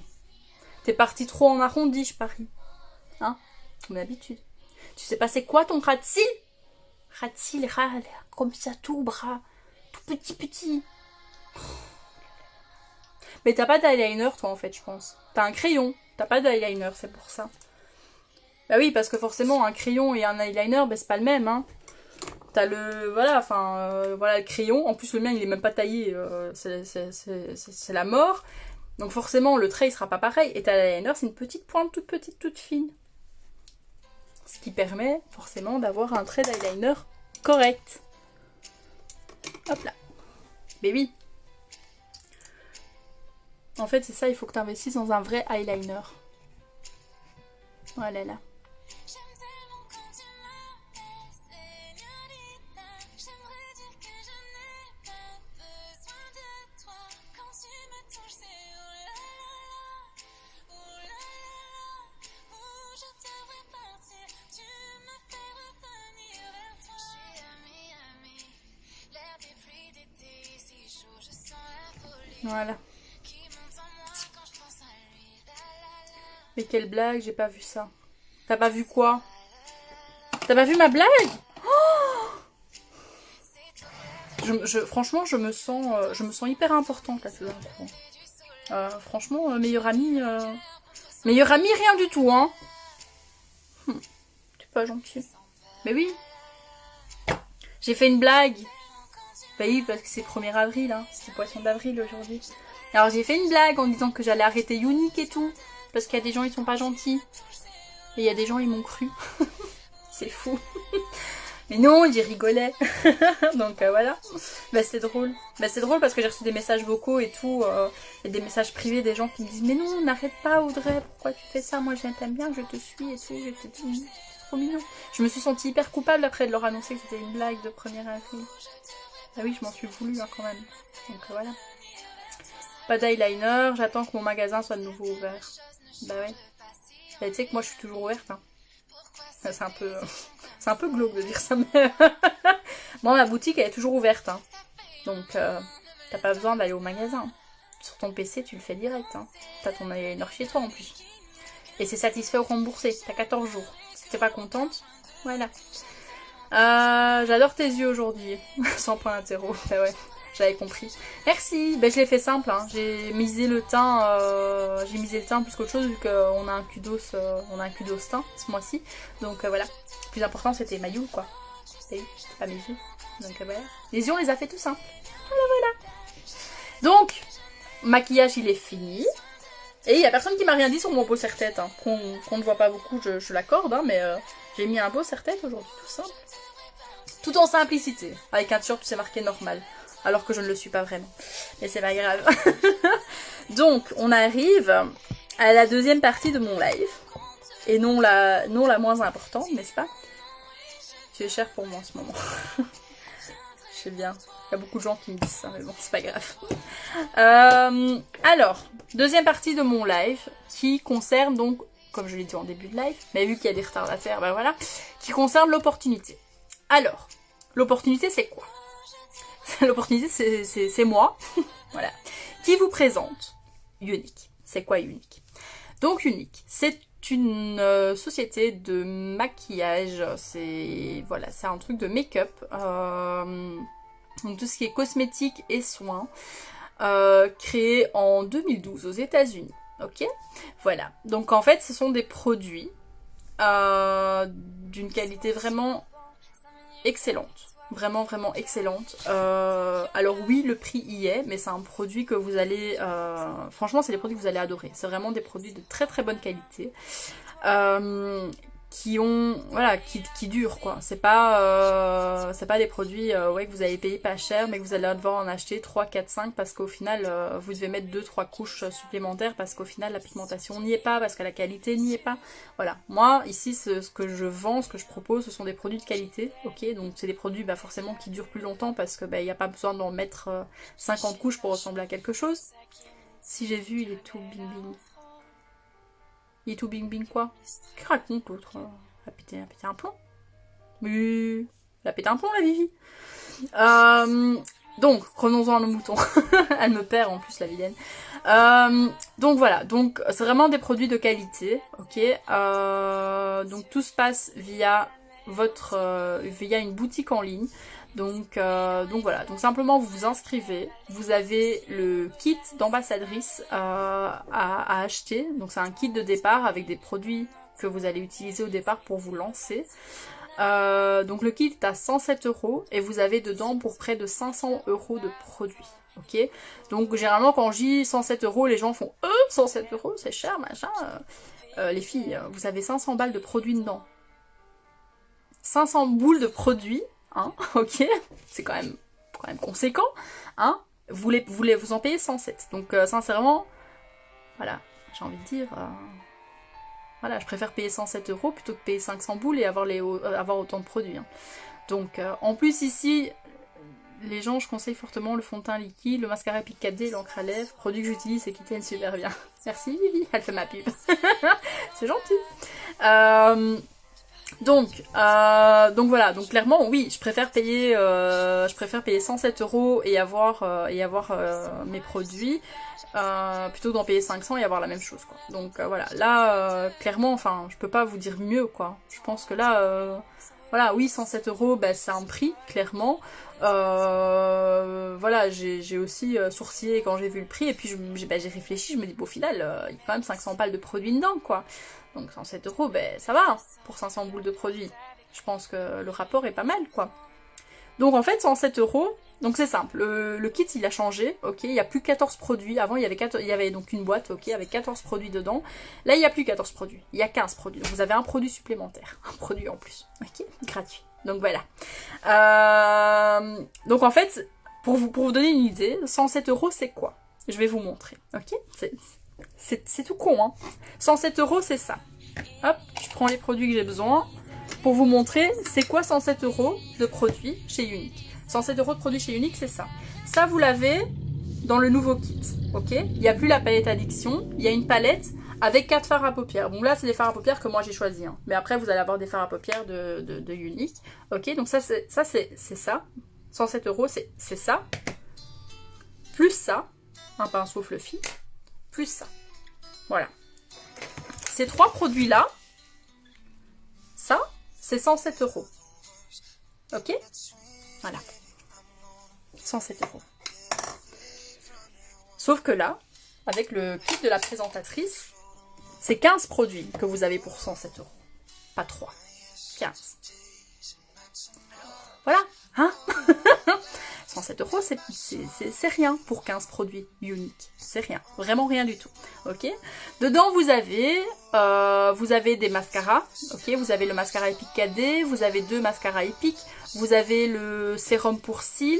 A: T'es parti trop en arrondi, je parie. Hein? Comme d'habitude. Tu sais pas c'est quoi ton ras de cils? Ras de cils, ras, comme ça, tout bras. Tout petit. Mais t'as pas d'eyeliner, toi, en fait, je pense. T'as un crayon. T'as pas d'eyeliner, c'est pour ça. Bah oui, parce que forcément, un crayon et un eyeliner, bah, c'est pas le même, hein. T'as le... Voilà, enfin... voilà, le crayon. En plus, le mien, il est même pas taillé. C'est la mort. Donc forcément, le trait, il sera pas pareil. Et t'as l'eyeliner, c'est une petite pointe toute petite, toute fine. Ce qui permet, forcément, d'avoir un trait d'eyeliner correct. Hop là. Mais oui. En fait, c'est ça, il faut que tu investisses dans un vrai eyeliner. Voilà là. Voilà. Mais quelle blague, j'ai pas vu ça. T'as pas vu quoi? T'as pas vu ma blague? Franchement, je me sens hyper importante là tout d'un coup. Franchement, meilleure amie, rien du tout, hein. T'es pas gentil. Mais oui. J'ai fait une blague. Bah oui, parce que c'est 1er avril, hein. C'est poisson d'avril aujourd'hui. Alors j'ai fait une blague en disant que j'allais arrêter Unique et tout. Parce qu'il y a des gens, ils sont pas gentils. Et il y a des gens, ils m'ont cru. C'est fou. Mais non, j'y rigolais. Donc voilà. Bah c'est drôle. Bah c'est drôle parce que j'ai reçu des messages vocaux et tout. Et des messages privés des gens qui me disent mais non, n'arrête pas Audrey, pourquoi tu fais ça? Moi t'aime bien, je te suis et tout. C'est trop mignon. Je me suis sentie hyper coupable après de leur annoncer que c'était une blague de 1er avril. Ah oui, je m'en suis voulu hein, quand même. Donc voilà. Pas d'eyeliner, j'attends que mon magasin soit de nouveau ouvert. Bah ouais. Bah, tu sais que moi je suis toujours ouverte. Hein. C'est un peu glauque de dire ça, mais moi ma boutique elle est toujours ouverte. Hein. Donc t'as pas besoin d'aller au magasin. Sur ton PC tu le fais direct. Hein. T'as ton eyeliner chez toi en plus. Et c'est satisfait ou remboursé. T'as 14 jours. Si t'es pas contente, voilà. J'adore tes yeux aujourd'hui. Sans point d'interro. Bah ouais. J'avais compris. Merci. Ben, je l'ai fait simple. Hein. J'ai misé le teint. J'ai misé le teint plus qu'autre chose vu qu'on a un kudos, teint ce mois-ci. Donc voilà. Le plus important c'était ma you quoi. C'est pas mes yeux. Donc voilà. Les yeux on les a fait tout simples. Voilà. Donc maquillage il est fini. Et il y a personne qui m'a rien dit sur mon beau serre-tête. Hein. Qu'on ne voit pas beaucoup, je l'accorde. Hein, mais j'ai mis un beau serre-tête aujourd'hui tout simple. Tout en simplicité. Avec un t-shirt c'est marqué normal. Alors que je ne le suis pas vraiment. Mais c'est pas grave. Donc, on arrive à la deuxième partie de mon live. Et non la moins importante, n'est-ce pas? Tu es cher pour moi en ce moment. Je sais bien. Il y a beaucoup de gens qui me disent ça, mais bon, c'est pas grave. Alors, deuxième partie de mon live qui concerne donc, comme je l'ai dit en début de live, mais vu qu'il y a des retardataires, ben voilà, qui concerne l'opportunité. Alors, l'opportunité c'est quoi? L'opportunité, c'est moi, voilà, qui vous présente Unique. C'est quoi Unique? Donc Unique, c'est une société de maquillage, c'est un truc de make-up, donc tout ce qui est cosmétique et soins, créé en 2012 aux États-Unis. Ok, voilà. Donc en fait, ce sont des produits d'une qualité vraiment excellente. Vraiment excellente. Alors oui, le prix y est, mais c'est un produit que vous allez... franchement, c'est des produits que vous allez adorer. C'est vraiment des produits de très bonne qualité. Qui ont... Voilà, qui durent, quoi. C'est pas des produits ouais, que vous allez payer pas cher, mais que vous allez devoir en acheter 3, 4, 5, parce qu'au final, vous devez mettre 2-3 couches supplémentaires, parce qu'au final, la pigmentation n'y est pas, parce que la qualité n'y est pas. Voilà. Moi, ici, ce que je vends, ce que je propose, ce sont des produits de qualité, ok? Donc, c'est des produits, bah, forcément, qui durent plus longtemps, parce que, bah, il n'y a pas besoin d'en mettre 50 couches pour ressembler à quelque chose. Si j'ai vu, il est tout bing bing. Il est tout bing bing quoi? Qu'est-ce qu'il raconte l'autre? Elle a pété un plomb? Mais... Elle a pété un plomb la Vivi. Donc, revenons-en à nos moutons. Elle me perd en plus la vilaine. Donc voilà, donc c'est vraiment des produits de qualité, ok. Donc tout se passe via via une boutique en ligne. Donc voilà, donc simplement vous vous inscrivez, vous avez le kit d'ambassadrice à acheter, donc c'est un kit de départ avec des produits que vous allez utiliser au départ pour vous lancer. Donc le kit est à 107 € et vous avez dedans pour près de 500 € de produits. Ok, donc généralement quand je dis 107 €, les gens font 107 € c'est cher machin. Les filles, vous avez 500 balles de produits dedans. 500 boules de produits. Hein, ok, c'est quand même conséquent, hein. Vous en payez 107. Donc sincèrement, voilà, j'ai envie de dire, voilà, je préfère payer 107 € plutôt que payer 500 boules et avoir autant de produits. Hein. Donc en plus ici, les gens, je conseille fortement le fond de teint liquide, le mascara Pic 4D, l'encre à lèvres, produits que j'utilise et qui tiennent super bien. Merci Vivi, elle fait ma pub. C'est gentil. Donc voilà, donc clairement oui, je préfère payer 107 € et avoir mes produits plutôt que d'en payer 500 et avoir la même chose quoi. Donc voilà, là clairement, enfin je peux pas vous dire mieux quoi. Je pense que là voilà, oui 107 €, bah, c'est un prix clairement. Voilà, j'ai aussi sourcillé quand j'ai vu le prix et puis j'ai réfléchi, je me dis bon, au final il y a quand même 500 balles de produits dedans quoi. Donc 107 €, ben ça va hein, pour 500 boules de produits. Je pense que le rapport est pas mal quoi. Donc en fait 107 €, donc c'est simple, le kit il a changé, ok, il n'y a plus 14 produits, avant il y avait donc une boîte, ok, avec 14 produits dedans, là il n'y a plus 14 produits, il y a 15 produits, donc vous avez un produit supplémentaire, un produit en plus, ok, gratuit, donc voilà. Donc en fait, pour vous donner une idée, 107 € c'est quoi? Je vais vous montrer, ok, c'est tout con hein, 107 € c'est ça, hop, je prends les produits que j'ai besoin, pour vous montrer c'est quoi 107 € de produits chez Unique. 107 € de produits chez Unique, c'est ça. Ça, vous l'avez dans le nouveau kit, ok? Il n'y a plus la palette addiction, il y a une palette avec 4 fards à paupières. Bon, là, c'est des fards à paupières que moi, j'ai choisi. Hein. Mais après, vous allez avoir des fards à paupières de Unique. Ok, donc ça, c'est ça. 107 €, c'est ça. Plus ça, un pinceau fluffy, plus ça. Voilà. Ces 3 produits-là, ça, c'est 107 €. Ok? Voilà. 107 €. Sauf que là, avec le kit de la présentatrice, c'est 15 produits que vous avez pour 107 €. Pas 3. 15. Voilà. Hein? 107 €, c'est rien pour 15 produits Unique. C'est rien. Vraiment rien du tout. Ok? Dedans, vous avez des mascaras. Ok? Vous avez le mascara Epic KD. Vous avez 2 mascaras Epic. Vous avez le sérum pour cils.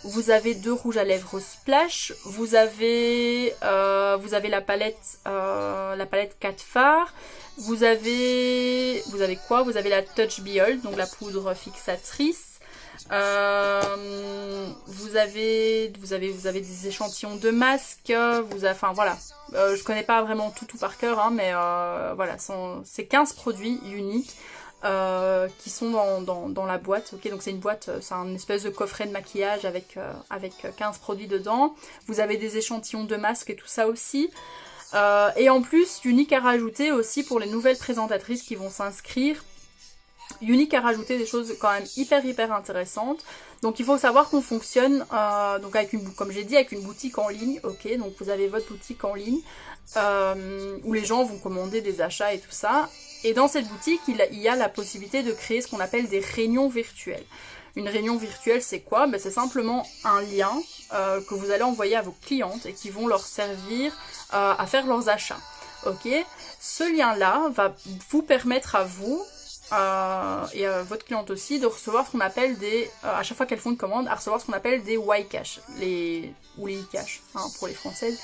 A: Vous avez 2 rouges à lèvres Splash. Vous avez la palette 4 fards. Vous avez quoi? Vous avez la Touch Behold, donc la poudre fixatrice. Vous avez des échantillons de masques. Enfin voilà. Je connais pas vraiment tout par cœur, hein, mais voilà, c'est 15 produits uniques. Qui sont dans la boîte, ok, donc c'est une boîte, c'est un espèce de coffret de maquillage avec 15 produits dedans. Vous avez des échantillons de masques et tout ça aussi. Et en plus, Unique a rajouté aussi pour les nouvelles présentatrices qui vont s'inscrire. Unique a rajouté des choses quand même hyper intéressantes. Donc il faut savoir qu'on fonctionne donc comme j'ai dit, avec une boutique en ligne, ok, donc vous avez votre boutique en ligne où les gens vont commander des achats et tout ça. Et dans cette boutique, il y a la possibilité de créer ce qu'on appelle des réunions virtuelles. Une réunion virtuelle, c'est quoi? Ben, c'est simplement un lien que vous allez envoyer à vos clientes et qui vont leur servir à faire leurs achats. Ok? Ce lien-là va vous permettre à vous et à votre cliente aussi de recevoir ce qu'on appelle à chaque fois qu'elles font une commande, à recevoir ce qu'on appelle des Y-Cash, ou les e-cash, hein, pour les françaises.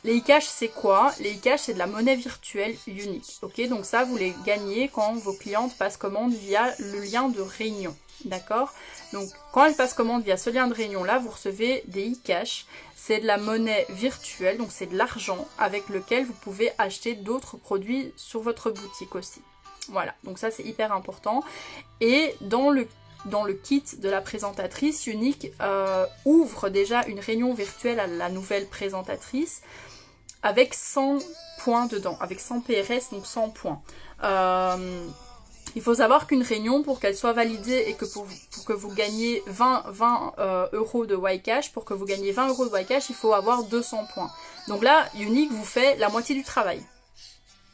A: Les e-cash c'est quoi? Les e-cash c'est de la monnaie virtuelle unique, ok? Donc ça vous les gagnez quand vos clientes passent commande via le lien de réunion, d'accord? Donc quand elles passent commande via ce lien de réunion là, vous recevez des e-cash, c'est de la monnaie virtuelle, donc c'est de l'argent avec lequel vous pouvez acheter d'autres produits sur votre boutique aussi. Voilà, donc ça c'est hyper important. Et dans le kit de la présentatrice, Unique ouvre déjà une réunion virtuelle à la nouvelle présentatrice avec 100 points dedans, avec 100 PRS, donc 100 points. Il faut savoir qu'une réunion, pour qu'elle soit validée et que pour que vous gagniez 20 € de Y-Cash, pour que vous gagniez 20 € de Y-Cash, il faut avoir 200 points. Donc là, Unique vous fait la moitié du travail.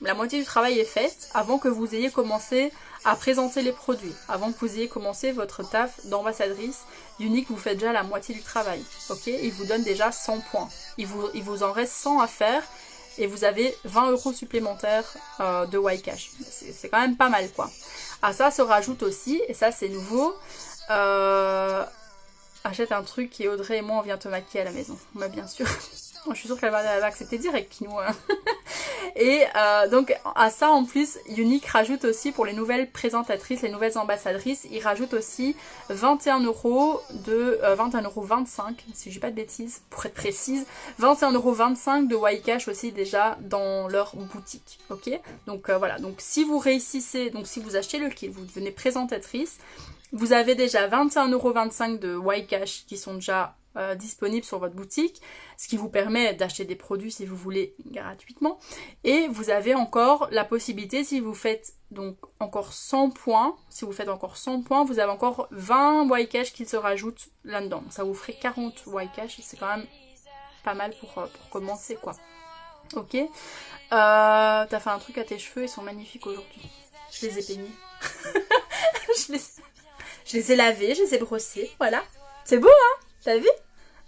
A: La moitié du travail est faite avant que vous ayez commencé à présenter les produits, avant que vous ayez commencé votre taf d'ambassadrice. Unique vous fait déjà la moitié du travail, ok? Il vous donne déjà 100 points. Il vous en reste 100 à faire et vous avez 20 € supplémentaires de Y-Cash. C'est quand même pas mal quoi. À ça se rajoute aussi, et ça c'est nouveau, achète un truc et Audrey et moi on vient te maquiller à la maison. Bah bien sûr. Je suis sûre qu'elle va accepter direct, Kinou. Et donc à ça en plus, Younique rajoute aussi pour les nouvelles présentatrices, les nouvelles ambassadrices, il rajoute aussi 21 € de 21,25 € si je dis pas de bêtises, pour être précise, 21,25 € de Ycash aussi déjà dans leur boutique. Ok, donc voilà, donc si vous réussissez, donc si vous achetez le kit, vous devenez présentatrice, vous avez déjà 21,25 € de Ycash qui sont déjà disponibles sur votre boutique, ce qui vous permet d'acheter des produits si vous voulez gratuitement. Et vous avez encore la possibilité, si vous faites donc encore 100 points, vous avez encore 20 Ycash qui se rajoutent là-dedans. Ça vous ferait 40 Ycash, c'est quand même pas mal pour commencer quoi. Ok, t'as fait un truc à tes cheveux, ils sont magnifiques aujourd'hui. Je les ai peignés. Je les ai lavés, je les ai brossés, voilà. C'est beau, hein? T'as vu?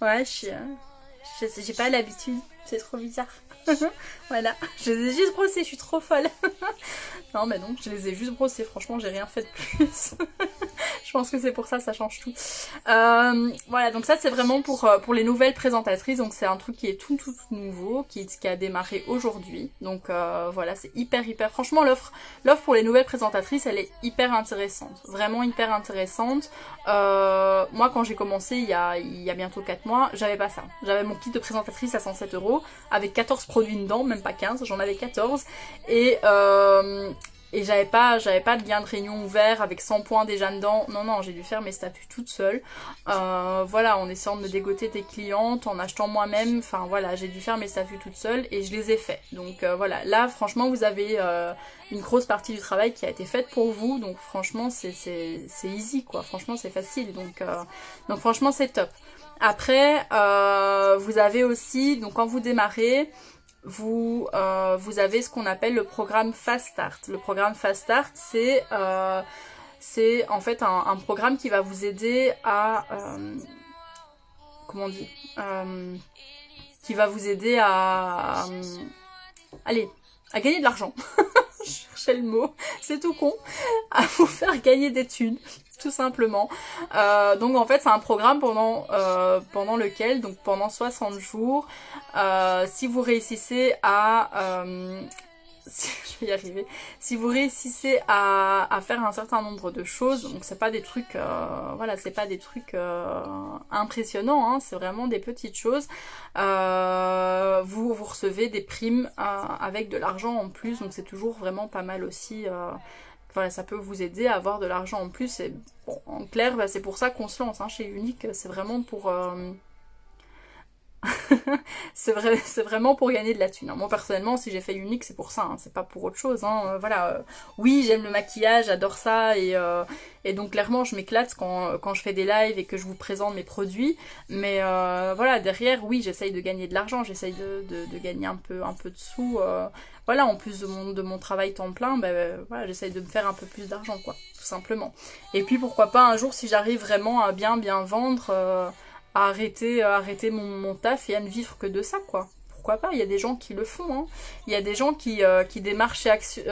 A: Ouais, j'ai pas l'habitude, c'est trop bizarre. Voilà, je les ai juste brossés, je suis trop folle. Non, mais non, je les ai juste brossés, franchement, j'ai rien fait de plus. Je pense que c'est pour ça, ça change tout. Voilà, donc ça c'est vraiment pour les nouvelles présentatrices, donc c'est un truc qui est tout nouveau, qui a démarré aujourd'hui. Donc voilà, c'est hyper, franchement l'offre pour les nouvelles présentatrices, elle est hyper intéressante, vraiment hyper intéressante. Moi quand j'ai commencé il y a bientôt 4 mois, j'avais pas ça. J'avais mon kit de présentatrice à 107 € avec 14 produits dedans, même pas 15, j'en avais 14. Et j'avais pas de lien de réunion ouvert avec 100 points déjà dedans. Non, j'ai dû faire mes statuts toute seule. Voilà, en essayant de me dégoter des clientes, en achetant moi-même. Enfin voilà, j'ai dû faire mes statuts toute seule et je les ai faits. Donc voilà, là franchement vous avez une grosse partie du travail qui a été faite pour vous. Donc franchement c'est easy quoi. Franchement c'est facile. Donc franchement c'est top. Après, vous avez aussi, donc quand vous démarrez, vous avez ce qu'on appelle le programme Fast Start. Le programme Fast Start, c'est en fait un programme qui va vous aider à comment on dit, qui va vous aider à gagner de l'argent. Je cherchais le mot, c'est tout con, à vous faire gagner des thunes, tout simplement. Donc en fait c'est un programme pendant lequel, donc pendant 60 jours, si vous réussissez à je vais y arriver. Si vous réussissez à faire un certain nombre de choses, donc c'est pas des trucs, voilà, c'est pas des trucs impressionnants, hein, c'est vraiment des petites choses. Vous recevez des primes avec de l'argent en plus, donc c'est toujours vraiment pas mal aussi. Voilà, ça peut vous aider à avoir de l'argent en plus. Et bon, en clair, bah, c'est pour ça qu'on se lance hein, chez Younique. C'est vraiment pour c'est vraiment pour gagner de la thune. Moi personnellement, si j'ai fait Younique, c'est pour ça, hein, c'est pas pour autre chose. Hein. Voilà, oui, j'aime le maquillage, j'adore ça, et donc clairement, je m'éclate quand je fais des lives et que je vous présente mes produits. Mais voilà, derrière, oui, j'essaye de gagner de l'argent, j'essaye de gagner un peu de sous. Voilà, en plus de mon travail temps plein, voilà, j'essaye de me faire un peu plus d'argent, quoi, tout simplement. Et puis pourquoi pas un jour, si j'arrive vraiment à bien vendre. À arrêter mon taf et à ne vivre que de ça quoi. Pourquoi pas, il y a des gens qui le font, hein. Il y a des gens qui démarrent chez Action,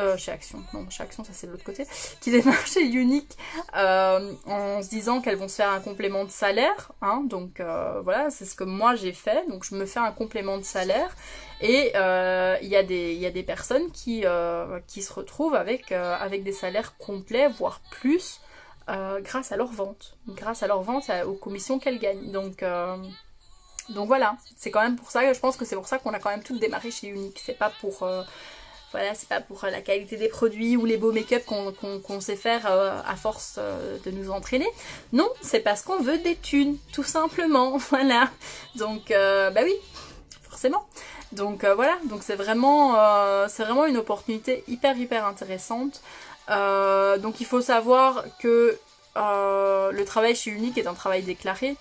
A: non chez Action ça c'est de l'autre côté, qui démarrent chez Younique en se disant qu'elles vont se faire un complément de salaire, hein. Donc voilà, c'est ce que moi j'ai fait, donc je me fais un complément de salaire et il y a des personnes qui se retrouvent avec des salaires complets, voire plus, grâce à leur vente, aux commissions qu'elles gagnent. Donc voilà, c'est quand même pour ça, je pense que c'est pour ça qu'on a quand même toutes démarré chez Younique. C'est pas pour voilà, c'est pas pour la qualité des produits ou les beaux make-up qu'on sait faire à force de nous entraîner. Non, c'est parce qu'on veut des thunes, tout simplement. Voilà. Donc bah oui, forcément. Donc voilà, donc c'est vraiment une opportunité hyper intéressante. Donc il faut savoir que le travail chez Younique est un travail déclaré,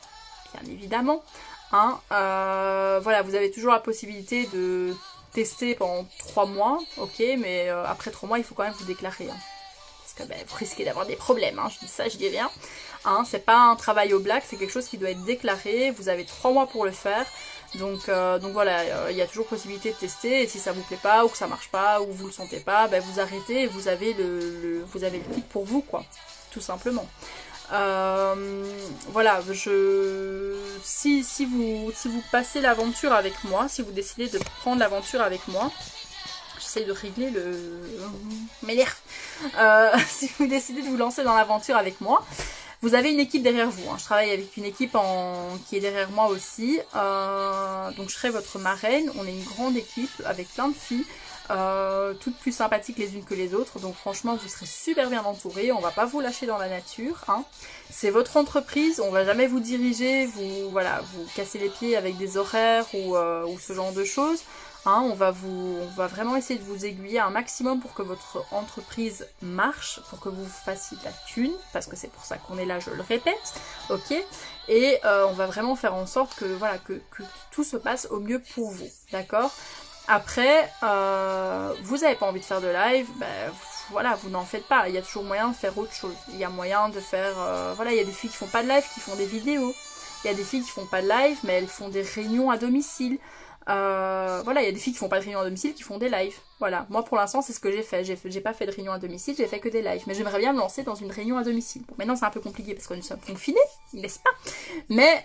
A: bien évidemment. Hein, voilà, vous avez toujours la possibilité de tester pendant 3 mois, ok, mais après 3 mois il faut quand même vous déclarer. Hein, parce que vous risquez d'avoir des problèmes, hein, je dis ça, je dis rien. Hein, c'est pas un travail au black, c'est quelque chose qui doit être déclaré, vous avez 3 mois pour le faire. Donc voilà, il y a toujours possibilité de tester, et si ça vous plaît pas, ou que ça marche pas, ou vous le sentez pas, vous arrêtez et vous avez le kit pour vous, quoi, tout simplement. Voilà, si vous passez l'aventure avec moi, si vous décidez de prendre l'aventure avec moi, j'essaye de régler mes nerfs. Si vous décidez de vous lancer dans l'aventure avec moi, vous avez une équipe derrière vous. Hein. Je travaille avec une équipe qui est derrière moi aussi. Donc je serai votre marraine. On est une grande équipe avec plein de filles. Toutes plus sympathiques les unes que les autres, donc franchement vous serez super bien entourés, on va pas vous lâcher dans la nature, hein. C'est votre entreprise, on va jamais vous diriger, vous casser les pieds avec des horaires ou ce genre de choses, hein. On va vraiment essayer de vous aiguiller un maximum pour que votre entreprise marche, pour que vous fassiez de la thune, parce que c'est pour ça qu'on est là, je le répète, ok. Et on va vraiment faire en sorte que tout se passe au mieux pour vous, d'accord. Après, vous n'avez pas envie de faire de live, voilà, vous n'en faites pas. Il y a toujours moyen de faire autre chose. Il y a moyen de faire... il y a des filles qui font pas de live, qui font des vidéos. Il y a des filles qui font pas de live, mais elles font des réunions à domicile. Il y a des filles qui font pas de réunions à domicile, qui font des lives. Voilà, moi pour l'instant c'est ce que j'ai fait. J'ai pas fait de réunion à domicile, j'ai fait que des lives. Mais j'aimerais bien me lancer dans une réunion à domicile. Bon, maintenant c'est un peu compliqué parce que nous sommes confinés, n'est-ce pas? Mais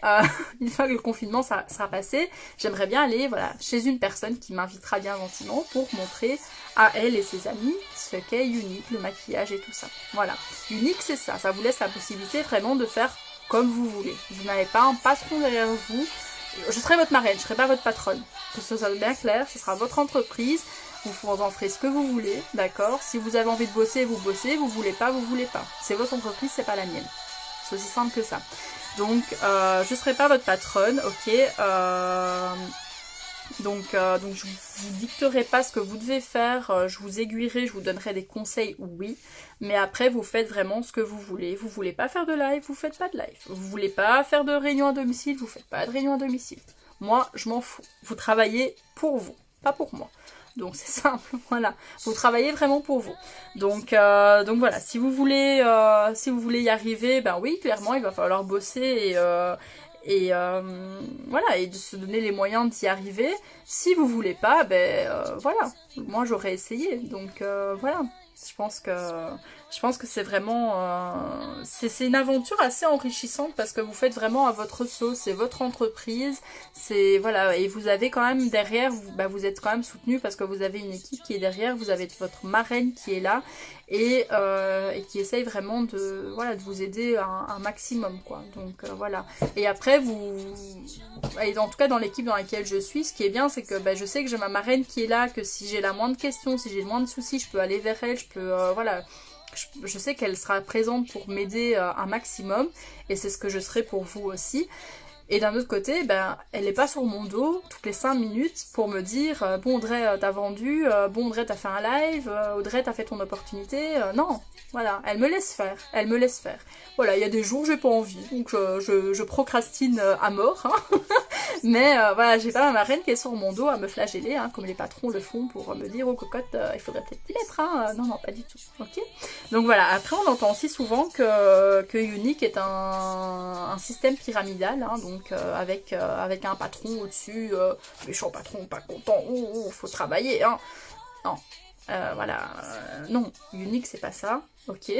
A: une fois que le confinement sera passé, j'aimerais bien aller chez une personne qui m'invitera bien gentiment pour montrer à elle et ses amis ce qu'est Unique, le maquillage et tout ça. Voilà, Unique c'est ça, ça vous laisse la possibilité vraiment de faire comme vous voulez. Vous n'avez pas un patron derrière vous. Je serai votre marraine, je serai pas votre patronne. Que ce soit bien clair, ce sera votre entreprise. Vous en ferez ce que vous voulez, d'accord. Si vous avez envie de bosser, vous bossez. Vous voulez pas, vous voulez pas. C'est votre entreprise, c'est pas la mienne. C'est aussi simple que ça. Donc, je serai pas votre patronne, ok. Donc je vous dicterai pas ce que vous devez faire, je vous aiguillerai, je vous donnerai des conseils, oui, mais après vous faites vraiment ce que vous voulez. Vous voulez pas faire de live, vous faites pas de live. Vous voulez pas faire de réunion à domicile, vous faites pas de réunion à domicile. Moi, je m'en fous. Vous travaillez pour vous, pas pour moi. Donc c'est simple, voilà. Vous travaillez vraiment pour vous. Donc voilà, si vous voulez y arriver, ben oui, clairement, il va falloir bosser et de se donner les moyens d'y arriver. Si vous voulez pas, voilà, moi j'aurais essayé, donc voilà, je pense que c'est vraiment c'est une aventure assez enrichissante parce que vous faites vraiment à votre sauce, c'est votre entreprise, c'est voilà, et vous avez quand même derrière, vous êtes quand même soutenu parce que vous avez une équipe qui est derrière, vous avez votre marraine qui est là et qui essaye vraiment de vous aider un maximum, quoi. Donc voilà. Et après et en tout cas dans l'équipe dans laquelle je suis, ce qui est bien c'est que je sais que j'ai ma marraine qui est là, que si j'ai la moindre question, si j'ai le moindre souci, je peux aller vers elle, je peux je sais qu'elle sera présente pour m'aider un maximum et c'est ce que je serai pour vous aussi. Et d'un autre côté, elle n'est pas sur mon dos toutes les 5 minutes pour me dire bon Audrey t'as vendu, bon Audrey t'as fait un live, Audrey t'as fait ton opportunité, non, voilà, elle me laisse faire. Voilà, il y a des jours où j'ai pas envie, donc je procrastine à mort, hein. Mais voilà, j'ai pas ma marraine qui est sur mon dos à me flageller, hein, comme les patrons le font pour me dire oh cocotte, il faudrait peut-être t'y mettre, hein. Non, pas du tout, ok. Donc voilà, après on entend aussi souvent que Unique est un système pyramidal, hein, donc avec un patron au-dessus, méchant patron, pas content, faut travailler, hein. Non, non, Unique c'est pas ça, ok.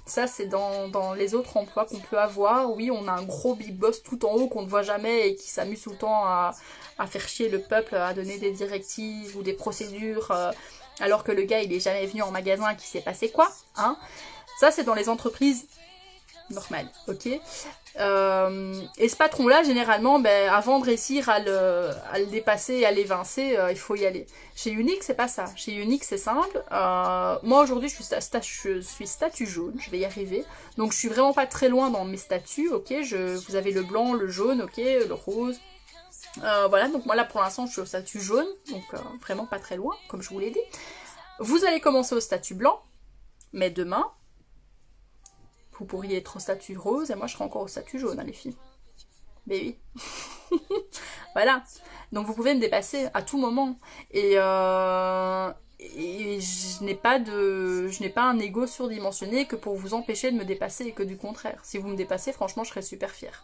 A: Ça c'est dans les autres emplois qu'on peut avoir. Oui, on a un gros big boss tout en haut qu'on ne voit jamais et qui s'amuse tout le temps à faire chier le peuple, à donner des directives ou des procédures, alors que le gars il est jamais venu en magasin et qu'il s'est passé quoi, hein. Ça c'est dans les entreprises normales, ok. Et ce patron là généralement avant de réussir à le dépasser, à l'évincer, il faut y aller. Chez Unique c'est pas ça, chez Unique c'est simple. Moi aujourd'hui je suis statut jaune, je vais y arriver, donc je suis vraiment pas très loin dans mes statuts, ok. Vous avez le blanc, le jaune, ok, le rose, voilà, donc moi là pour l'instant je suis au statut jaune, donc vraiment pas très loin comme je vous l'ai dit. Vous allez commencer au statut blanc, mais demain vous pourriez être au statut rose et moi je serai encore au statut jaune, hein, les filles. Mais oui. Voilà. Donc vous pouvez me dépasser à tout moment. Et je n'ai pas un ego surdimensionné que pour vous empêcher de me dépasser et que du contraire. Si vous me dépassez, franchement, je serai super fière.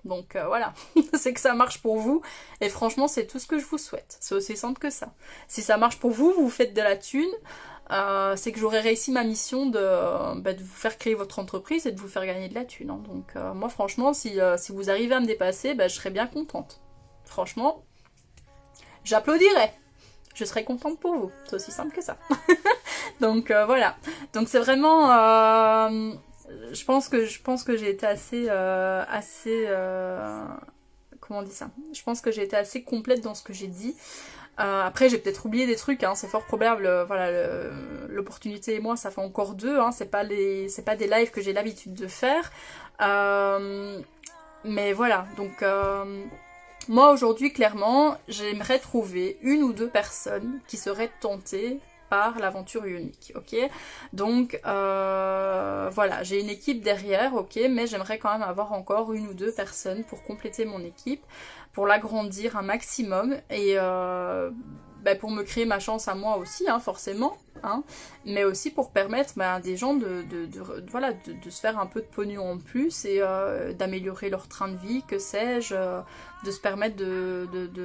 A: Donc voilà, c'est que ça marche pour vous et franchement c'est tout ce que je vous souhaite. C'est aussi simple que ça. Si ça marche pour vous, vous faites de la thune. c'est que j'aurais réussi ma mission de vous faire créer votre entreprise et de vous faire gagner de la thune. Hein. Donc moi franchement, si vous arrivez à me dépasser, je serais bien contente. Franchement, j'applaudirais. Je serais contente pour vous. C'est aussi simple que ça. Donc voilà. Donc c'est vraiment... je pense que j'ai été assez... comment on dit ça? Je pense que j'ai été assez complète dans ce que j'ai dit. Après j'ai peut-être oublié des trucs, hein, c'est fort probable, voilà, l'opportunité et moi ça fait encore deux, hein, c'est pas des lives que j'ai l'habitude de faire, mais voilà, donc moi aujourd'hui clairement j'aimerais trouver une ou deux personnes qui seraient tentées par l'aventure unique, ok, donc voilà, j'ai une équipe derrière, ok, mais j'aimerais quand même avoir encore une ou deux personnes pour compléter mon équipe, pour l'agrandir un maximum et pour me créer ma chance à moi aussi, hein, forcément, hein, mais aussi pour permettre à des gens voilà, de se faire un peu de pognon en plus et d'améliorer leur train de vie, que sais-je, de se permettre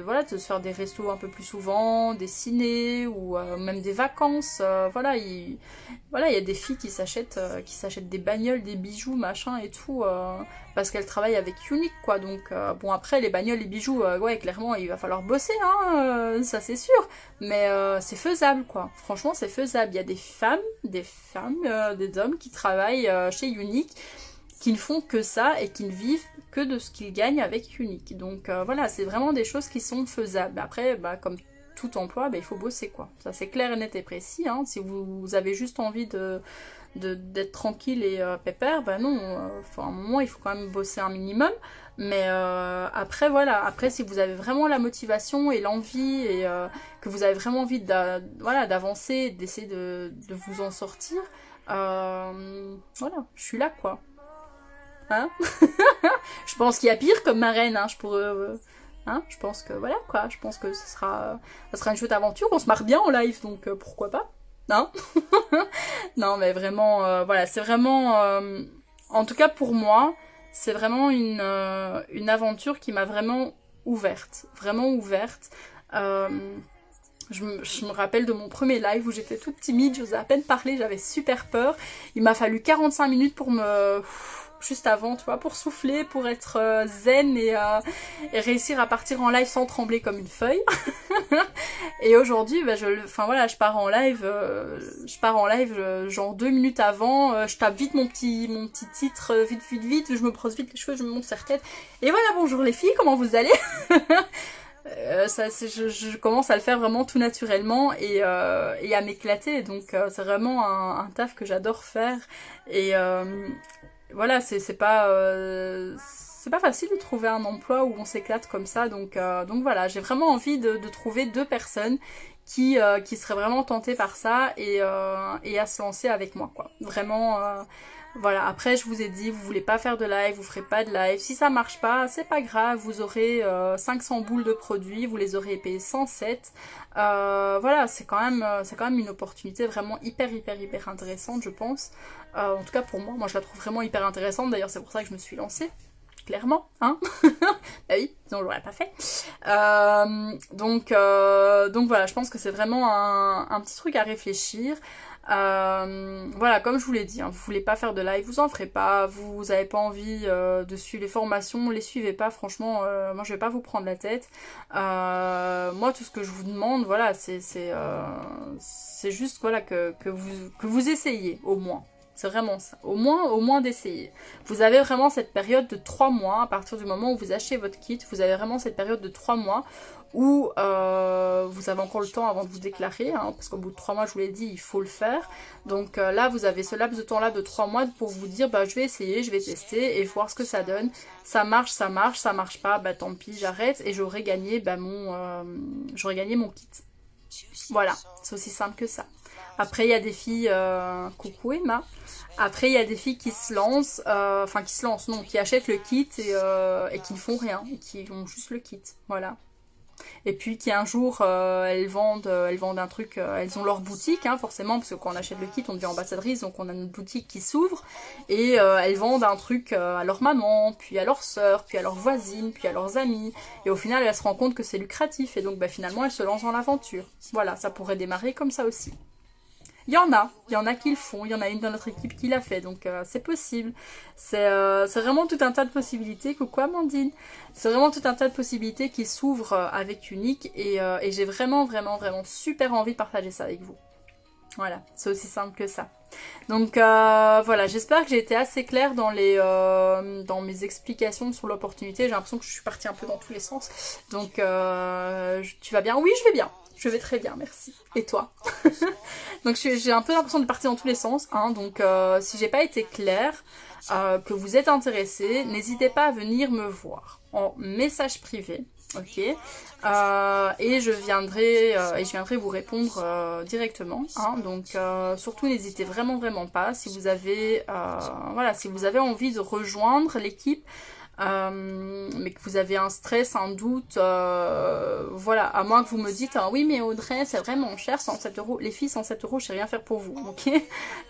A: voilà, de se faire des restos un peu plus souvent, des ciné ou même des vacances, voilà, il y a des filles qui s'achètent des bagnoles, des bijoux, machin et tout, parce qu'elles travaillent avec Unique, quoi, donc bon, après les bagnoles, les bijoux, ouais, clairement il va falloir bosser, hein, ça c'est sûr, mais c'est faisable, quoi, franchement c'est faisable. Il y a des hommes qui travaillent chez Unique, qui ne font que ça et qui ne vivent que de ce qu'ils gagnent avec Unique. Donc voilà, c'est vraiment des choses qui sont faisables. Après, comme tout emploi, il faut bosser, quoi. Ça c'est clair, net et précis. Hein. Si vous avez juste envie d'être tranquille et pépère, non. À un moment, il faut quand même bosser un minimum. Mais après, voilà. Après, si vous avez vraiment la motivation et l'envie et que vous avez vraiment envie d'avancer, d'essayer de vous en sortir, voilà, je suis là, quoi. Hein. Je pense qu'il y a pire comme marraine, hein, hein, je pense que voilà, quoi, je pense que ça sera une chouette aventure, on se marre bien en live, donc pourquoi pas, hein. Non mais vraiment, voilà, c'est vraiment, en tout cas pour moi, c'est vraiment une aventure qui m'a vraiment ouverte, je me rappelle de mon premier live où j'étais toute timide, j'osais à peine parler, j'avais super peur, il m'a fallu 45 minutes pour juste avant, tu vois, pour souffler, pour être zen et réussir à partir en live sans trembler comme une feuille. Et aujourd'hui, je pars en live, genre 2 minutes avant, je tape vite mon petit titre, vite, je me brosse vite les cheveux, je me monte serre-tête. Et voilà, bonjour les filles, comment vous allez? Je commence à le faire vraiment tout naturellement et à m'éclater, donc c'est vraiment un taf que j'adore faire et voilà, c'est pas facile de trouver un emploi où on s'éclate comme ça, donc voilà, j'ai vraiment envie de trouver deux personnes qui seraient vraiment tentées par ça et à se lancer avec moi, quoi. Vraiment, voilà, après je vous ai dit, vous voulez pas faire de live, vous ferez pas de live, si ça marche pas, c'est pas grave, vous aurez 500 boules de produits, vous les aurez payés 107, voilà, c'est quand même une opportunité vraiment hyper intéressante, je pense, en tout cas pour moi je la trouve vraiment hyper intéressante, d'ailleurs c'est pour ça que je me suis lancée, clairement, hein. Bah oui, sinon je l'aurais pas fait. Donc voilà, je pense que c'est vraiment un petit truc à réfléchir. Voilà, comme je vous l'ai dit, hein, vous voulez pas faire de live, vous en ferez pas, vous avez pas envie de suivre les formations, les suivez pas, franchement, moi je vais pas vous prendre la tête. Moi tout ce que je vous demande, voilà, c'est juste, voilà, que vous essayiez au moins. C'est vraiment ça, au moins d'essayer. Vous avez vraiment cette période de 3 mois, à partir du moment où vous achetez votre kit, vous avez vraiment cette période de 3 mois où vous avez encore le temps avant de vous déclarer, hein, parce qu'au bout de 3 mois, je vous l'ai dit, il faut le faire. Donc là, vous avez ce laps de temps-là de 3 mois pour vous dire, je vais essayer, je vais tester et voir ce que ça donne. Ça marche, ça marche pas, tant pis, j'arrête et j'aurai gagné, j'aurai gagné mon kit. Voilà, c'est aussi simple que ça. Après, il y a des filles, coucou Emma. Après, il y a des filles qui se lancent, qui achètent le kit et qui ne font rien, qui ont juste le kit, voilà. Et puis qui un jour, elles vendent un truc, elles ont leur boutique, hein, forcément, parce que quand on achète le kit, on devient ambassadrice, donc on a notre boutique qui s'ouvre, et elles vendent un truc à leur maman, puis à leur sœur, puis à leurs voisines, puis à leurs amis, et au final, elles se rendent compte que c'est lucratif, et donc finalement, elles se lancent dans l'aventure. Voilà, ça pourrait démarrer comme ça aussi. Il y en a qui le font, il y en a une dans notre équipe qui l'a fait, donc c'est possible. C'est vraiment tout un tas de possibilités. Coucou Amandine. C'est vraiment tout un tas de possibilités qui s'ouvrent avec Unique et j'ai vraiment, vraiment, vraiment super envie de partager ça avec vous. Voilà, c'est aussi simple que ça. Donc voilà, j'espère que j'ai été assez claire dans mes explications sur l'opportunité. J'ai l'impression que je suis partie un peu dans tous les sens. Donc tu vas bien? Oui, je vais bien. Je vais très bien, merci. Et toi? Donc j'ai un peu l'impression de partir dans tous les sens. Hein, donc si j'ai pas été claire, que vous êtes intéressé, n'hésitez pas à venir me voir en message privé. Ok, et je viendrai vous répondre directement. Hein, donc surtout n'hésitez vraiment pas si vous avez si vous avez envie de rejoindre l'équipe. Mais que vous avez un stress, un doute, voilà, à moins que vous me dites oui mais Audrey c'est vraiment cher, 107 €, les filles 107 €, je sais rien faire pour vous, ok,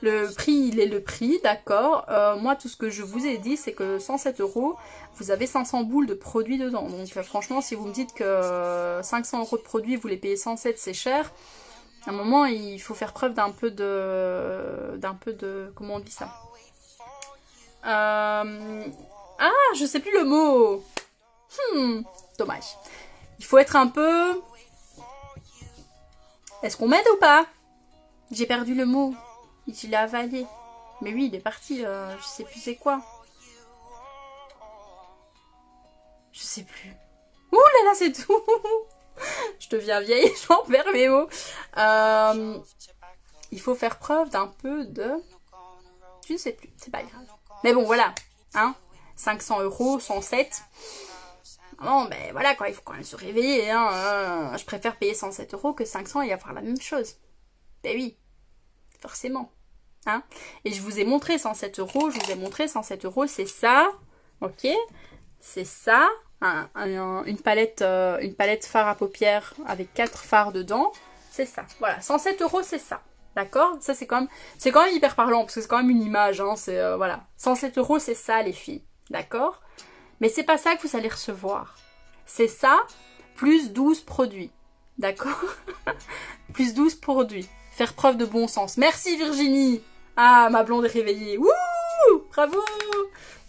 A: le prix il est le prix, d'accord, moi tout ce que je vous ai dit c'est que 107 €, vous avez 500 boules de produits dedans, donc franchement si vous me dites que 500 € de produits vous les payez 107, c'est cher, à un moment il faut faire preuve d'un peu de, comment on dit ça, ah, je sais plus le mot. Dommage. Il faut être un peu... Est-ce qu'on m'aide ou pas? J'ai perdu le mot. Je l'ai avalé. Mais oui, il est parti. Je sais plus c'est quoi. Je sais plus. Ouh là là, c'est tout. Je deviens vieille, j'en perds mes mots. Il faut faire preuve d'un peu de... Je ne sais plus, c'est pas grave. Mais bon, voilà. Hein, 500 €, 107. Bon, ben voilà quoi, il faut quand même se réveiller. Hein. Je préfère payer 107 € que 500 et avoir la même chose. Ben oui, forcément. Hein. Et je vous ai montré 107 €, je vous ai montré 107 €, c'est ça. Ok, c'est ça. Une palette fard à paupières avec 4 fards dedans. C'est ça. Voilà, 107 €, c'est ça. D'accord? Ça, c'est quand même hyper parlant, parce que c'est quand même une image, hein, c'est, voilà. 107 €, c'est ça, les filles. D'accord? Mais c'est pas ça que vous allez recevoir. C'est ça, plus 12 produits. D'accord? Plus 12 produits. Faire preuve de bon sens. Merci, Virginie! Ah, ma blonde est réveillée. Wouh! Bravo!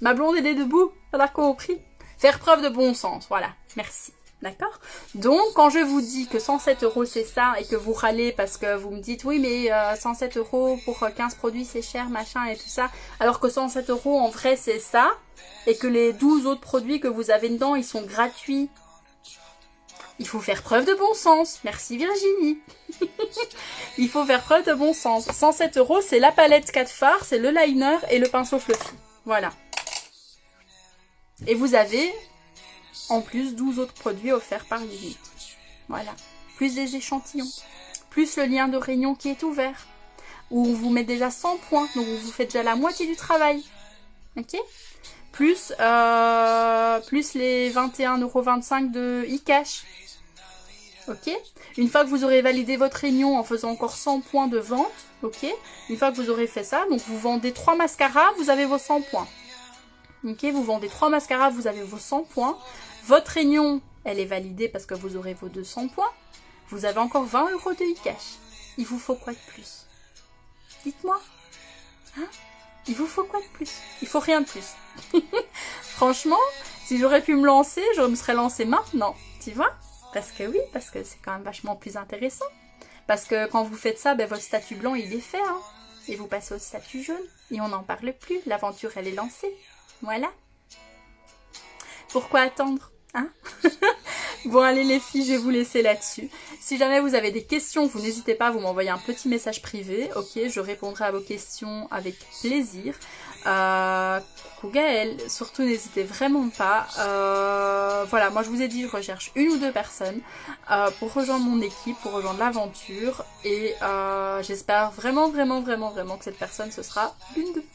A: Ma blonde, elle est debout. On a compris. Faire preuve de bon sens. Voilà. Merci. D'accord? Donc, quand je vous dis que 107 € c'est ça et que vous râlez parce que vous me dites oui mais 107 € pour 15 produits c'est cher, machin et tout ça, alors que 107 € en vrai c'est ça et que les 12 autres produits que vous avez dedans ils sont gratuits. Il faut faire preuve de bon sens. Merci Virginie. Il faut faire preuve de bon sens. 107 € c'est la palette 4 fards, c'est le liner et le pinceau fluffy. Voilà. Et vous avez... en plus 12 autres produits offerts par Unique. Voilà. Plus des échantillons. Plus le lien de réunion qui est ouvert. Où on vous met déjà 100 points. Donc vous faites déjà la moitié du travail. Ok? Plus les 21,25 € de e-cash. Ok? Une fois que vous aurez validé votre réunion en faisant encore 100 points de vente. Ok? Une fois que vous aurez fait ça, donc vous vendez 3 mascaras, vous avez vos 100 points. Ok? Vous vendez 3 mascaras, vous avez vos 100 points. Votre réunion, elle est validée parce que vous aurez vos 200 points. Vous avez encore 20 € de e-cash. Il vous faut quoi de plus? Dites-moi. Hein? Il vous faut quoi de plus? Il faut rien de plus. Franchement, si j'aurais pu me lancer, je me serais lancée maintenant. Tu vois? Parce que oui, parce que c'est quand même vachement plus intéressant. Parce que quand vous faites ça, ben, votre statut blanc, il est fait. Hein? Et vous passez au statut jaune. Et on n'en parle plus. L'aventure, elle est lancée. Voilà. Pourquoi attendre? Hein? Bon allez les filles, je vais vous laisser là-dessus. Si jamais vous avez des questions, vous n'hésitez pas à vous m'envoyer un petit message privé. Ok, je répondrai à vos questions avec plaisir. Coucou Gaëlle, surtout n'hésitez vraiment pas. Voilà, moi je vous ai dit, je recherche 1 ou 2 personnes pour rejoindre mon équipe, pour rejoindre l'aventure. Et j'espère vraiment que cette personne, ce sera l'une d'eux.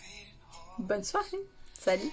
A: Bonne soirée. Salut.